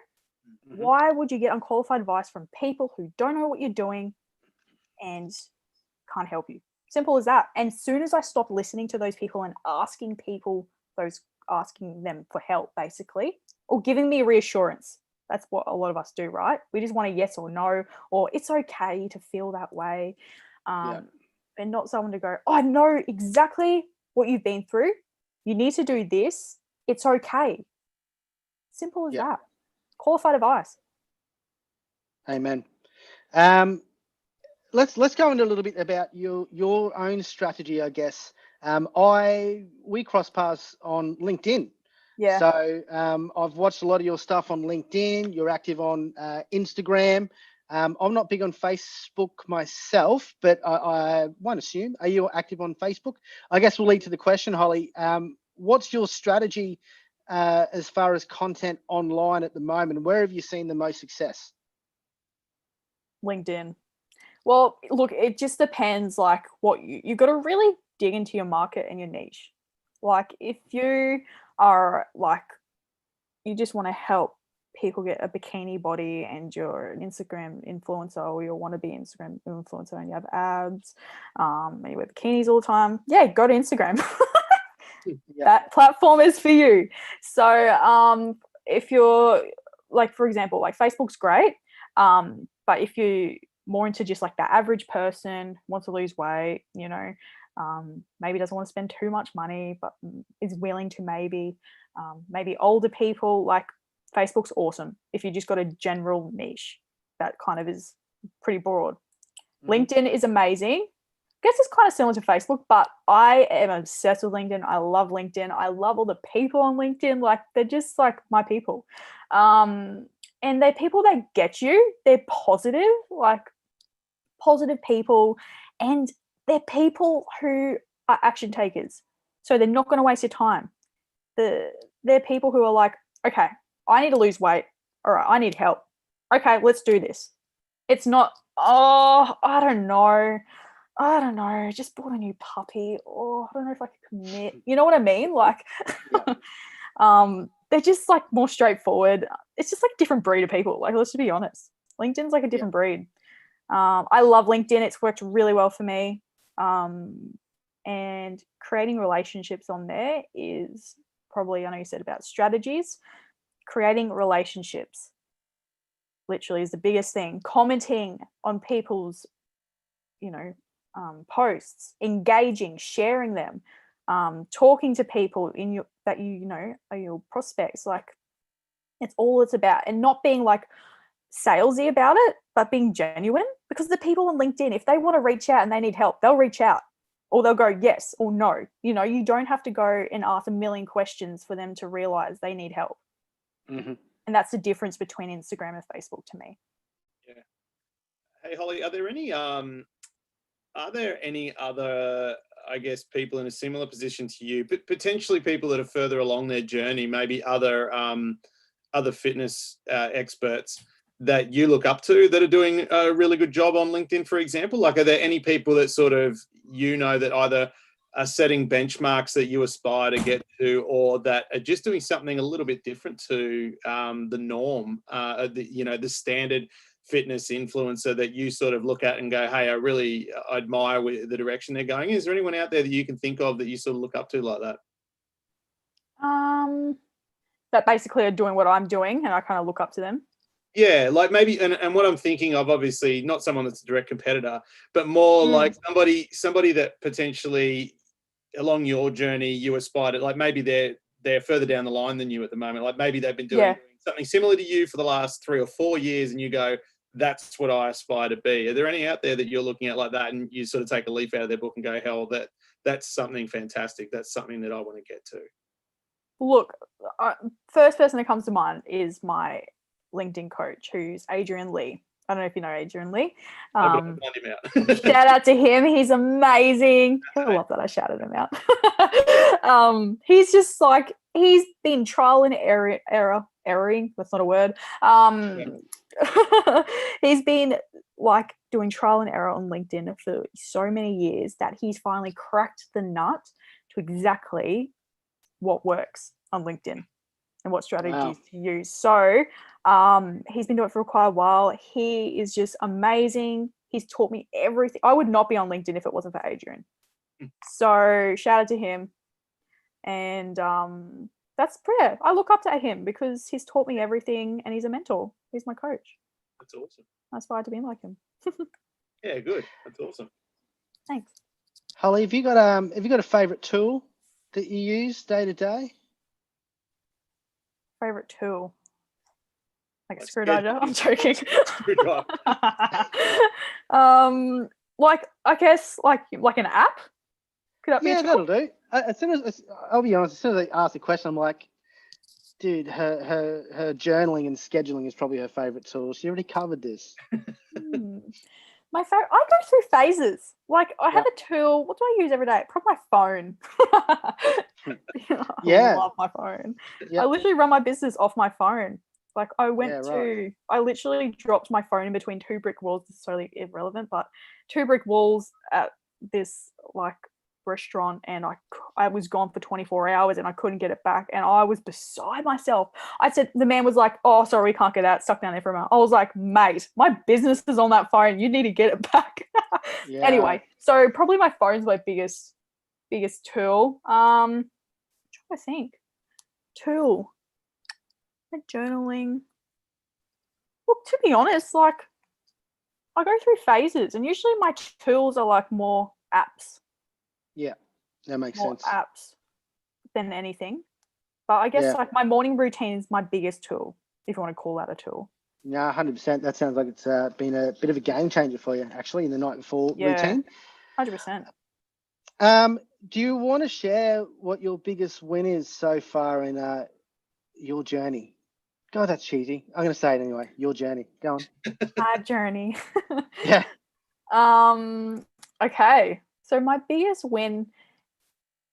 Why would you get unqualified advice from people who don't know what you're doing and can't help you? Simple as that. And as soon as I stopped listening to those people and asking them for help, basically, or giving me reassurance, that's what a lot of us do, right? We just want a yes or no, or it's okay to feel that way, and not someone to go, oh, I know exactly what you've been through, you need to do this, it's okay. Simple as that. Qualified advice. Amen. Let's go into a little bit about your own strategy, I guess. We cross paths on LinkedIn. Yeah. So I've watched a lot of your stuff on LinkedIn. You're active on Instagram. I'm not big on Facebook myself, but I won't assume. Are you active on Facebook? I guess we'll lead to the question, Holly. What's your strategy as far as content online at the moment? Where have you seen the most success? LinkedIn. Well, look, it just depends, like, what you've got to really dig into your market and your niche. Like, if you are like, you just want to help people get a bikini body and you're an Instagram influencer, or you want to be an Instagram influencer and you have abs, and you wear bikinis all the time, yeah, go to Instagram. that platform is for you. So if you're like, for example, like Facebook's great, but if you more into just like the average person, wants to lose weight, maybe doesn't want to spend too much money, but is willing to maybe older people, like Facebook's awesome if you just got a general niche that kind of is pretty broad. LinkedIn is amazing. I guess it's kind of similar to Facebook, but I am obsessed with LinkedIn. I love LinkedIn. I love all the people on LinkedIn. Like, they're just like my people. And they're people that get you. They're positive, like positive people. And they're people who are action takers. So they're not going to waste your time. They're people who are like, okay, I need to lose weight. All right, I need help. Okay, let's do this. It's not, oh, I don't know, just bought a new puppy. Oh, I don't know if I could commit. You know what I mean? Like, they're just like more straightforward. It's just like a different breed of people. Like, let's just be honest. LinkedIn's like a different breed. I love LinkedIn. It's worked really well for me. And creating relationships on there is probably, I know you said about strategies, creating relationships literally is the biggest thing. Commenting on people's, posts, engaging, sharing them, talking to people that are your prospects. Like, it's about, and not being like salesy about it, but being genuine, because the people on LinkedIn, if they want to reach out and they need help, they'll reach out, or they'll go yes or no. You don't have to go and ask a million questions for them to realize they need help. And that's the difference between Instagram and Facebook to me. Yeah. Hey, Holly, are there any other, I guess, people in a similar position to you, but potentially people that are further along their journey, maybe other fitness experts that you look up to that are doing a really good job on LinkedIn, for example? Like, are there any people that sort of, that either are setting benchmarks that you aspire to get to, or that are just doing something a little bit different to the norm, the standard fitness influencer that you sort of look at and go, hey, I really admire the direction they're going? Is there anyone out there that you can think of that you sort of look up to like that? That basically are doing what I'm doing, and I kind of look up to them. Yeah, like maybe, and what I'm thinking of, obviously not someone that's a direct competitor, but more like somebody that potentially along your journey you aspire to, like maybe they're further down the line than you at the moment. Like maybe they've been doing something similar to you for the last 3 or 4 years, and you go, that's what I aspire to be. Are there any out there that you're looking at like that, and you sort of take a leaf out of their book and go, hell, that's something fantastic. That's something that I want to get to? Look, first person that comes to mind is my LinkedIn coach, who's Adrian Lee. I don't know if you know Adrian Lee. Shout out to him. He's amazing. I love that I shouted him out. He's just like, he's been trial and erroring. That's not a word. He's been like doing trial and error on LinkedIn for so many years that he's finally cracked the nut to exactly what works on LinkedIn and what strategies to use. So he's been doing it for quite a while. He is just amazing. He's taught me everything. I would not be on LinkedIn if it wasn't for Adrian. So shout out to him. And that's prayer. I look up to him because he's taught me everything, and he's a mentor. He's my coach. That's awesome. I aspire to be like him. Yeah, good. That's awesome. Thanks. Holly, have you got a favorite tool that you use day to day? Favorite tool? Like a screwdriver? I'm joking. Screwdriver. Like, I guess like an app. Could that be a tool? That'll do. I'll be honest, as soon as I ask the question, I'm like, dude, her journaling and scheduling is probably her favorite tool. She already covered this. My favorite, I go through phases. Like, I have a tool. What do I use every day? Probably my phone. I love my phone. Yep. I literally run my business off my phone. Like, I literally dropped my phone in between 2 brick walls. This is totally irrelevant, but 2 brick walls at this like restaurant, and I was gone for 24 hours and I couldn't get it back, and I was beside myself. I said, the man was like, oh, sorry, we can't get that, stuck down there for a minute. I was like, mate, my business is on that phone, you need to get it back. Anyway, so probably my phone's my biggest tool. I think. Tool. My journaling. Well, to be honest, like I go through phases, and usually my tools are like more apps, Yeah, that makes more sense. apps than anything. But I guess Yeah. like my morning routine is my biggest tool, if you want to call that a tool. Yeah, 100%. That sounds like it's been a bit of a game changer for you, actually, in the night before Yeah, routine. 100%. Do you want to share what your biggest win is so far in your journey? God, that's cheesy. I'm going to say it anyway. Your journey. Go on. My journey. Yeah. Okay. So my biggest win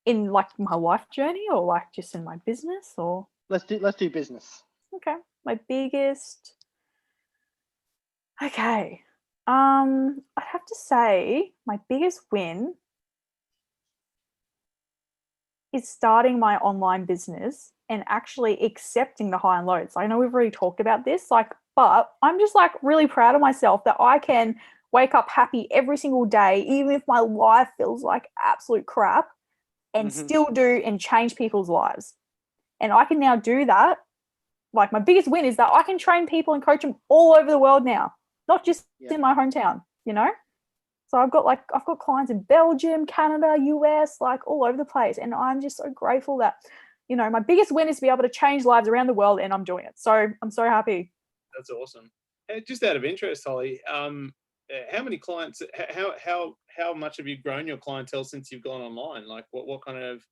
in like my life journey, or like just in my business, or Let's do business. okay. My biggest. Okay. I'd have to say my biggest win is starting my online business and actually accepting the high and lows. I know we've already talked about this, but I'm just like really proud of myself that I can wake up happy every single day, even if my life feels like absolute crap, and still do and change people's lives. And I can now do that. Like my biggest win is that I can train people and coach them all over the world now, not just in my hometown, So I've got clients in Belgium, Canada, US, like all over the place. And I'm just so grateful that, my biggest win is to be able to change lives around the world, and I'm doing it. So I'm so happy. That's awesome. Hey, just out of interest, Holly, how many clients, how much have you grown your clientele since you've gone online? Like what kind of,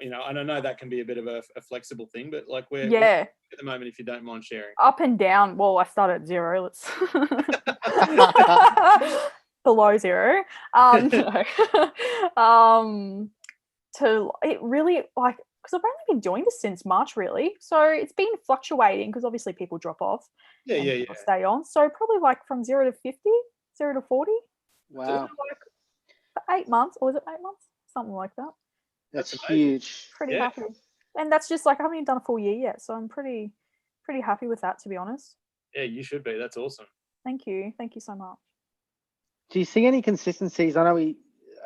and I know that can be a bit of a flexible thing, but like where at the moment, if you don't mind sharing. Up and down. Well, I started at zero. Let's below zero. To it really like, because I've only been doing this since March, really. So it's been fluctuating because obviously people drop off. People stay on. So probably like from 0 to 50, 0 to 40. Wow. So like 8 months, or was it 8 months? Something like that. That's huge. Pretty happy. And that's just like I haven't even done a full year yet. So I'm pretty happy with that, to be honest. Yeah, you should be. That's awesome. Thank you. Thank you so much. Do you see any consistencies? I know we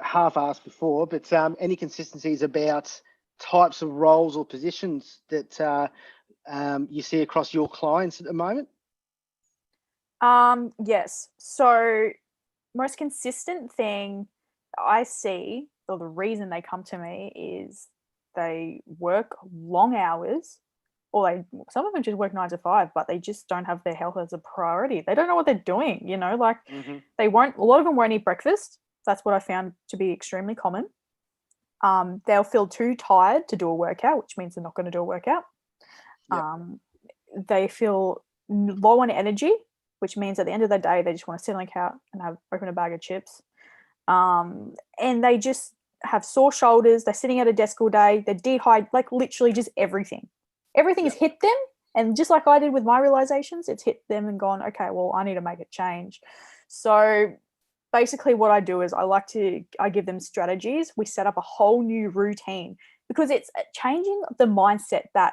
half asked before, but any consistencies about types of roles or positions that you see across your clients at the moment? Yes. So most consistent thing I see, or the reason they come to me, is they work long hours, or some of them just work 9 to 5, but they just don't have their health as a priority. They don't know what they're doing, like a lot of them won't eat breakfast. That's what I found to be extremely common. They'll feel too tired to do a workout, which means they're not going to do a workout. They feel low on energy, which means at the end of the day, they just want to sit on the couch and open a bag of chips. And they just have sore shoulders. They're sitting at a desk all day. They're dehydrated, like literally just everything. Everything has hit them. And just like I did with my realizations, it's hit them and gone, okay, well, I need to make a change. So basically what I do is I give them strategies. We set up a whole new routine, because it's changing the mindset that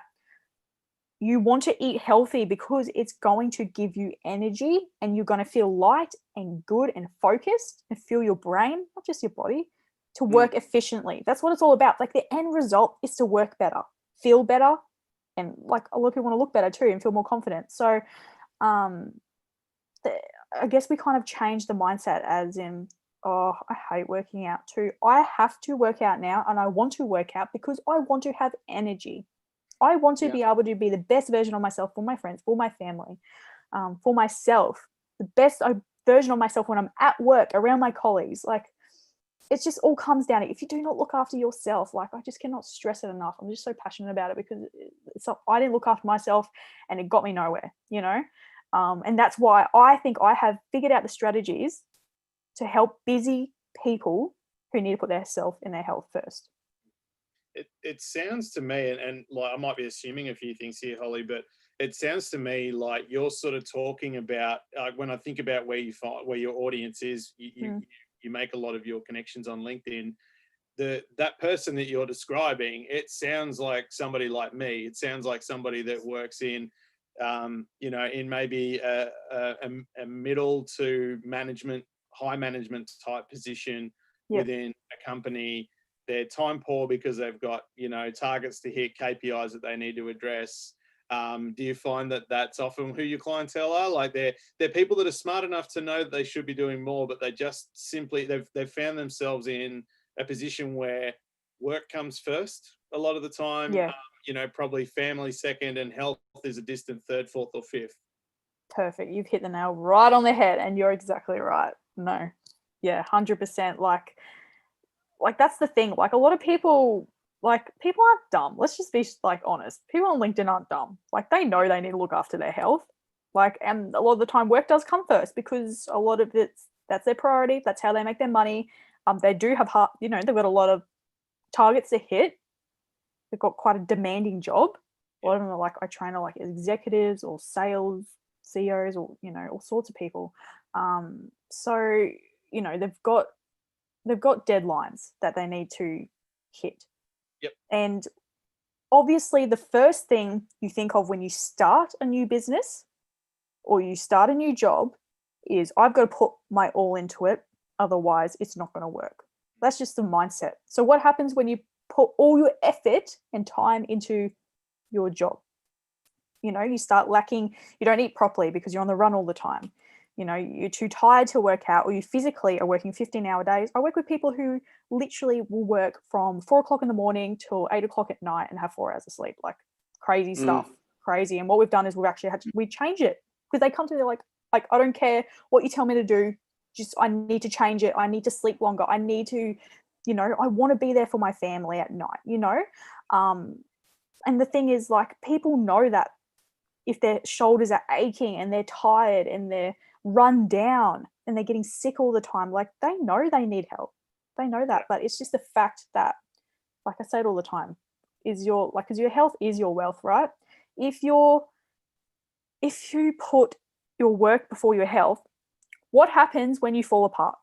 you want to eat healthy, because it's going to give you energy, and you're going to feel light and good and focused, and feel your brain, not just your body, to work efficiently. That's what it's all about. Like the end result is to work better, feel better, and like a lot of people want to look better too and feel more confident. So I guess we kind of change the mindset, as in, oh, I hate working out too. I have to work out now, and I want to work out because I want to have energy. I want to be able to be the best version of myself for my friends, for my family, for myself, the best version of myself when I'm at work, around my colleagues. Like, it just all comes down to, if you do not look after yourself, like I just cannot stress it enough. I'm just so passionate about it, because I didn't look after myself and it got me nowhere, and that's why I think I have figured out the strategies to help busy people who need to put their self and their health first. It sounds to me, and like I might be assuming a few things here, Holly, but it sounds to me like you're sort of talking about, when I think about where your audience is, you make a lot of your connections on LinkedIn. That person that you're describing, it sounds like somebody like me. It sounds like somebody that works in, in maybe a middle to management, high management type position within a company. they're time poor because they've got, targets to hit, KPIs that they need to address? Do you find that that's often who your clientele are? Like they're people that are smart enough to know that they should be doing more, but they just simply, they've found themselves in a position where work comes first a lot of the time. Yeah. Probably family second, and health is a distant third, fourth, or fifth. Perfect. You've hit the nail right on the head, and you're exactly right. No. Yeah, 100%. Like that's the thing. Like a lot of people, people aren't dumb. Let's just be like honest. People on LinkedIn aren't dumb. Like they know they need to look after their health. And a lot of the time work does come first because a lot of that's their priority. That's how they make their money. They do have they've got a lot of targets to hit. They've got quite a demanding job. A lot of them are I train like executives or sales, CEOs, or all sorts of people. So they've got deadlines that they need to hit. Yep. And obviously the first thing you think of when you start a new business or you start a new job is I've got to put my all into it, otherwise it's not going to work. That's just the mindset. So what happens when you put all your effort and time into your job? You start lacking, you don't eat properly because you're on the run all the time. You're too tired to work out, or you physically are working 15-hour days. I work with people who literally will work from 4:00 in the morning till 8:00 at night and have 4 hours of sleep, like crazy stuff, crazy. And what we've done is we've actually we change it because they come to me like, I don't care what you tell me to do. Just, I need to change it. I need to sleep longer. I need to, I want to be there for my family at night, and the thing is people know that if their shoulders are aching and they're tired and they're run down and they're getting sick all the time, they know they need help. They know that, but it's just the fact that, like I say it all the time, is because your health is your wealth, right? If you put your work before your health, what happens when you fall apart?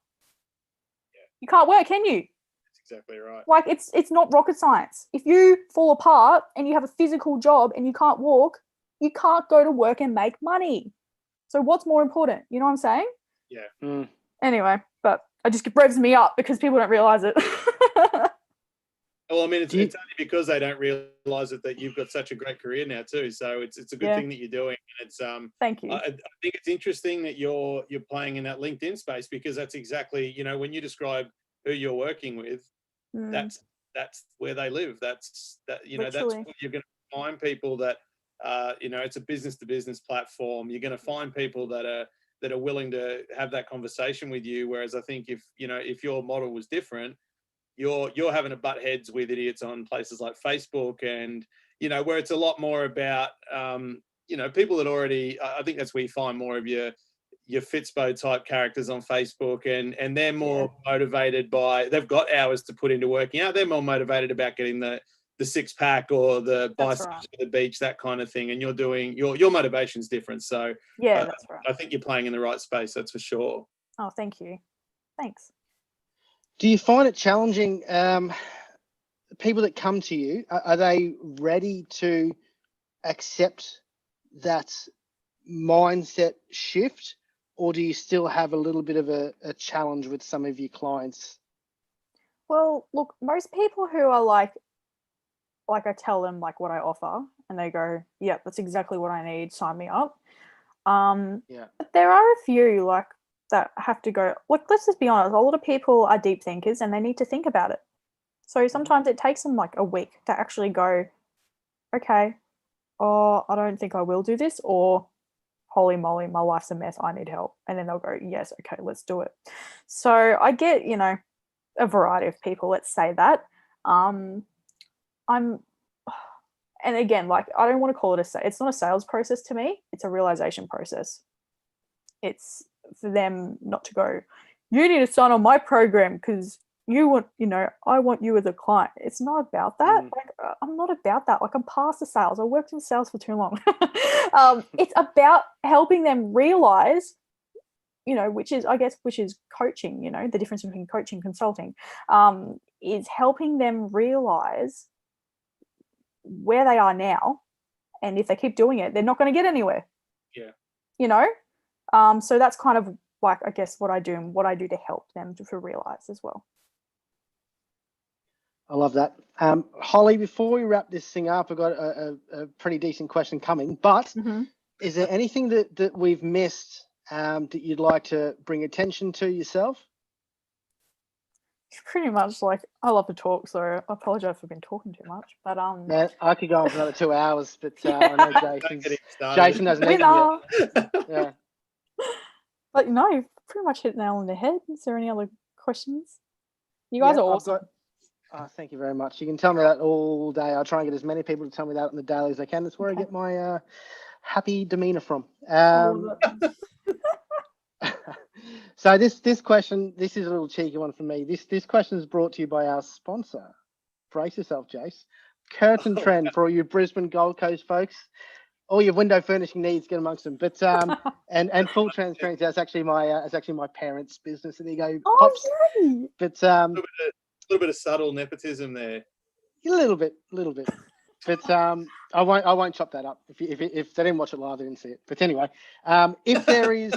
Yeah. You can't work, can you? That's exactly right. It's not rocket science. If you fall apart and you have a physical job and you can't walk, you can't go to work and make money. So what's more important? You know what I'm saying? Yeah. Anyway, but it just revs me up because people don't realize it. Well, I mean, it's only because they don't realize it that you've got such a great career now too. So it's a good thing that you're doing. And it's Thank you. I think it's interesting that you're playing in that LinkedIn space, because that's exactly, when you describe who you're working with, that's where they live. That's where you're going to find people that it's a business to business platform. You're going to find people that are willing to have that conversation with you. Whereas I think if your model was different, you're having to butt heads with idiots on places like Facebook, and where it's a lot more about people that already, I think that's where you find more of your Fitspo type characters on Facebook, and they're more motivated by, they've got hours to put into working out. They're more motivated about getting the six pack or the biceps to the beach, that kind of thing. And you're doing your motivation's different. So that's right. I think you're playing in the right space. That's for sure. Oh, thank you. Thanks. Do you find it challenging? People that come to you, are they ready to accept that mindset shift, or do you still have a little bit of a challenge with some of your clients? Well, look, most people who are like I tell them what I offer, and they go, "Yeah, that's exactly what I need. Sign me up." But there are a few that have to go. Let's just be honest. A lot of people are deep thinkers, and they need to think about it. So sometimes it takes them a week to actually go, "Okay, oh, I don't think I will do this," or "Holy moly, my life's a mess. I need help." And then they'll go, "Yes, okay, let's do it." So I get a variety of people. Let's say that. And again, I don't want to call it it's not a sales process to me. It's a realization process. It's for them not to go, "You need to sign on my program because I want you as a client." It's not about that. I'm not about that. I'm past the sales. I worked in sales for too long. It's about helping them realize, which is coaching, the difference between coaching and consulting, is helping them realize where they are now, and if they keep doing it, they're not going to get anywhere. So that's kind of I guess what I do and what I do to help them to realize as well. I love that. Holly, before we wrap this thing up, I've got a pretty decent question coming, but is there anything that we've missed that you'd like to bring attention to yourself? Pretty much, like, I love to talk, so I apologize for been talking too much. But Yeah, I could go on for another 2 hours, but I know Jason doesn't eat yet. Yeah. But no, you've pretty much hit the nail on the head. Is there any other questions? You guys are awesome. Thank you very much. You can tell me that all day. I'll try and get as many people to tell me that on the daily as I can. That's where I get my happy demeanor from. So this question, this is a little cheeky one for me. This question is brought to you by our sponsor. Brace yourself, Jace. Curtain Trend for all you Brisbane Gold Coast folks. All your window furnishing needs, get amongst them. But and full transparency, that's actually my parents' business. And there you go, pops. Yay. But a little bit of subtle nepotism there. A little bit. But I won't chop that up. If they didn't watch it live, they didn't see it. But anyway, if there is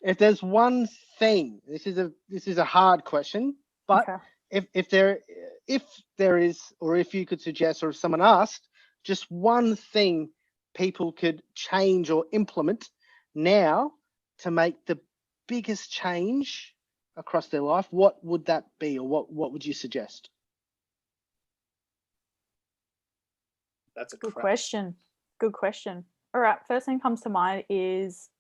if there's one thing, this is a hard question, but if there is, or if you could suggest, or if someone asked, just one thing people could change or implement now to make the biggest change across their life, what would that be, or what would you suggest? That's a good question. All right, first thing comes to mind is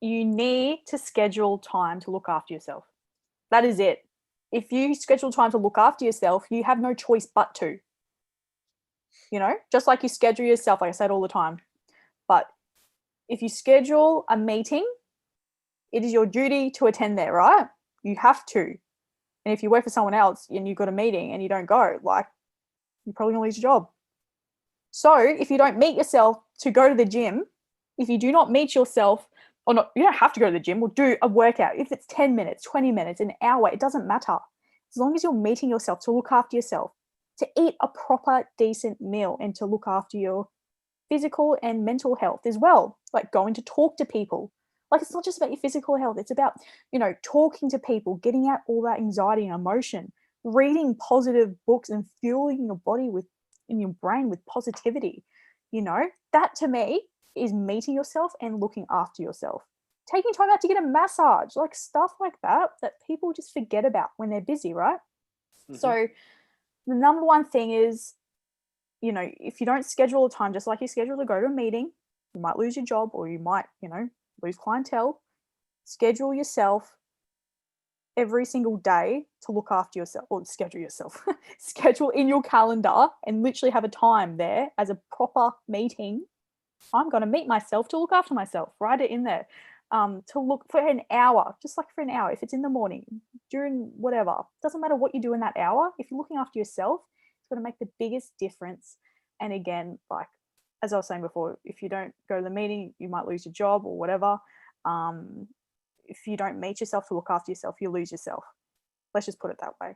you need to schedule time to look after yourself. That is it. If you schedule time to look after yourself, you have no choice but to. You know, just like you schedule yourself, like I said all the time. But if you schedule a meeting, it is your duty to attend there, right? You have to. And if you work for someone else and you've got a meeting and you don't go, like, you're probably gonna lose your job. So if you don't meet yourself to go to the gym, if you do not meet yourself, or not, you don't have to go to the gym or do a workout. If it's 10 minutes, 20 minutes, an hour, it doesn't matter. As long as you're meeting yourself to look after yourself, to eat a proper, decent meal, and to look after your physical and mental health as well. Like going to talk to people. Like, it's not just about your physical health. It's about, you know, talking to people, getting out all that anxiety and emotion, reading positive books and fueling your body in your brain with positivity. You know, that to me is meeting yourself and looking after yourself. Taking time out to get a massage, like stuff like that people just forget about when they're busy, right? So the number one thing is, you know, if you don't schedule a time, just like you schedule to go to a meeting, you might lose your job, or you might, you know, lose clientele. Schedule yourself every single day to look after yourself, or schedule yourself. Schedule in your calendar and literally have a time there as a proper meeting. I'm going to meet myself to look after myself. Write it in there. To look for an hour, just like for an hour. If it's in the morning, during whatever, doesn't matter what you do in that hour. If you're looking after yourself, it's going to make the biggest difference. And again, like as I was saying before, if you don't go to the meeting, you might lose your job or whatever. If you don't meet yourself to look after yourself, you lose yourself. Let's just put it that way.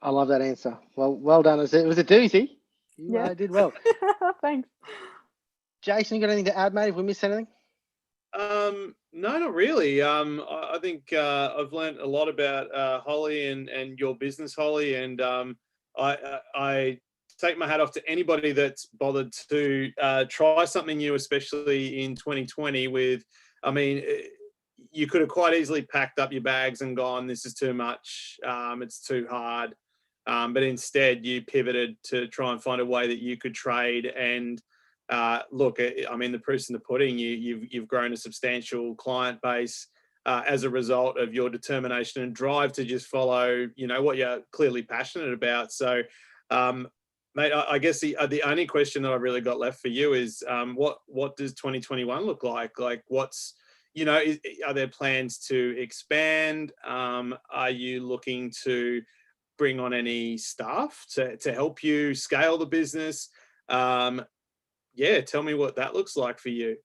I love that answer. Well done. It was a doozy. You did well. Thanks. Jason, you got anything to add, mate, if we missed anything? No, not really. I think I've learned a lot about Holly and your business, Holly, and I take my hat off to anybody that's bothered to try something new, especially in 2020 with, I mean, you could have quite easily packed up your bags and gone, this is too much, it's too hard. But instead you pivoted to try and find a way that you could trade. And look, I mean, the proof's in the pudding. You've grown a substantial client base as a result of your determination and drive to just follow, you know, what you're clearly passionate about. So, mate, I guess the only question that I really got left for you is what does 2021 look like? Like, what's, you know, are there plans to expand? Are you looking to bring on any staff to help you scale the business? Yeah, tell me what that looks like for you.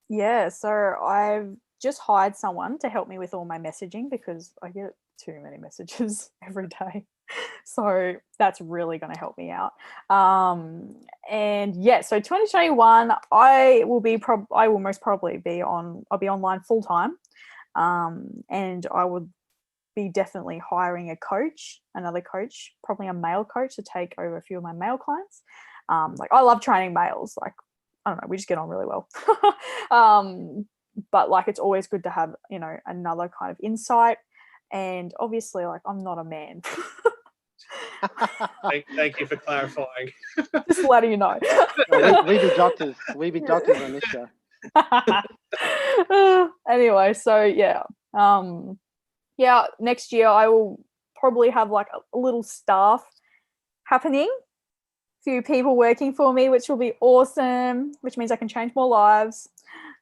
Yeah, so I've just hired someone to help me with all my messaging because I get too many messages every day. So that's really going to help me out. And yeah, so 2021, I will most probably be I'll be online full time. And I would be definitely hiring a coach, another coach, probably a male coach to take over a few of my male clients. Like I love training males. Like, I don't know, we just get on really well. But like, it's always good to have, you know, another kind of insight. And obviously, like, I'm not a man. Thank you for clarifying. Just letting you know. We be doctors. We be doctors on this show. Anyway, so yeah. Yeah, next year I will probably have like a little staff happening, few people working for me, which will be awesome, which means I can change more lives.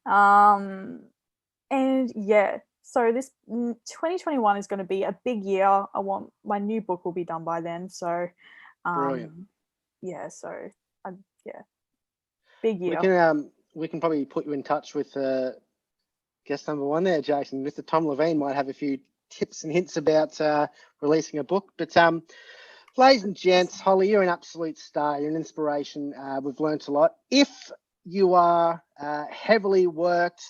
And yeah, so this 2021 is going to be a big year. I want my new book will be done by then. So Brilliant. yeah, so yeah, big year. We can probably put you in touch with guest number one there, Jason. Mr. Tom Levine might have a few tips and hints about releasing a book. But ladies and gents, Holly, you're an absolute star. You're an inspiration. We've learnt a lot. If you are heavily worked,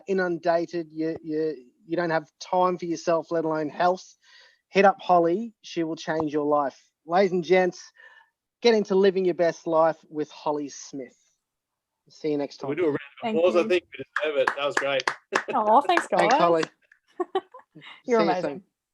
inundated, you don't have time for yourself, let alone health, hit up Holly. She will change your life. Ladies and gents, get into living your best life with Holly Smith. See you next time. We do a round of applause. I think we deserve it. That was great. Oh, thanks, guys. Thanks, Holly. You're See you amazing. soon.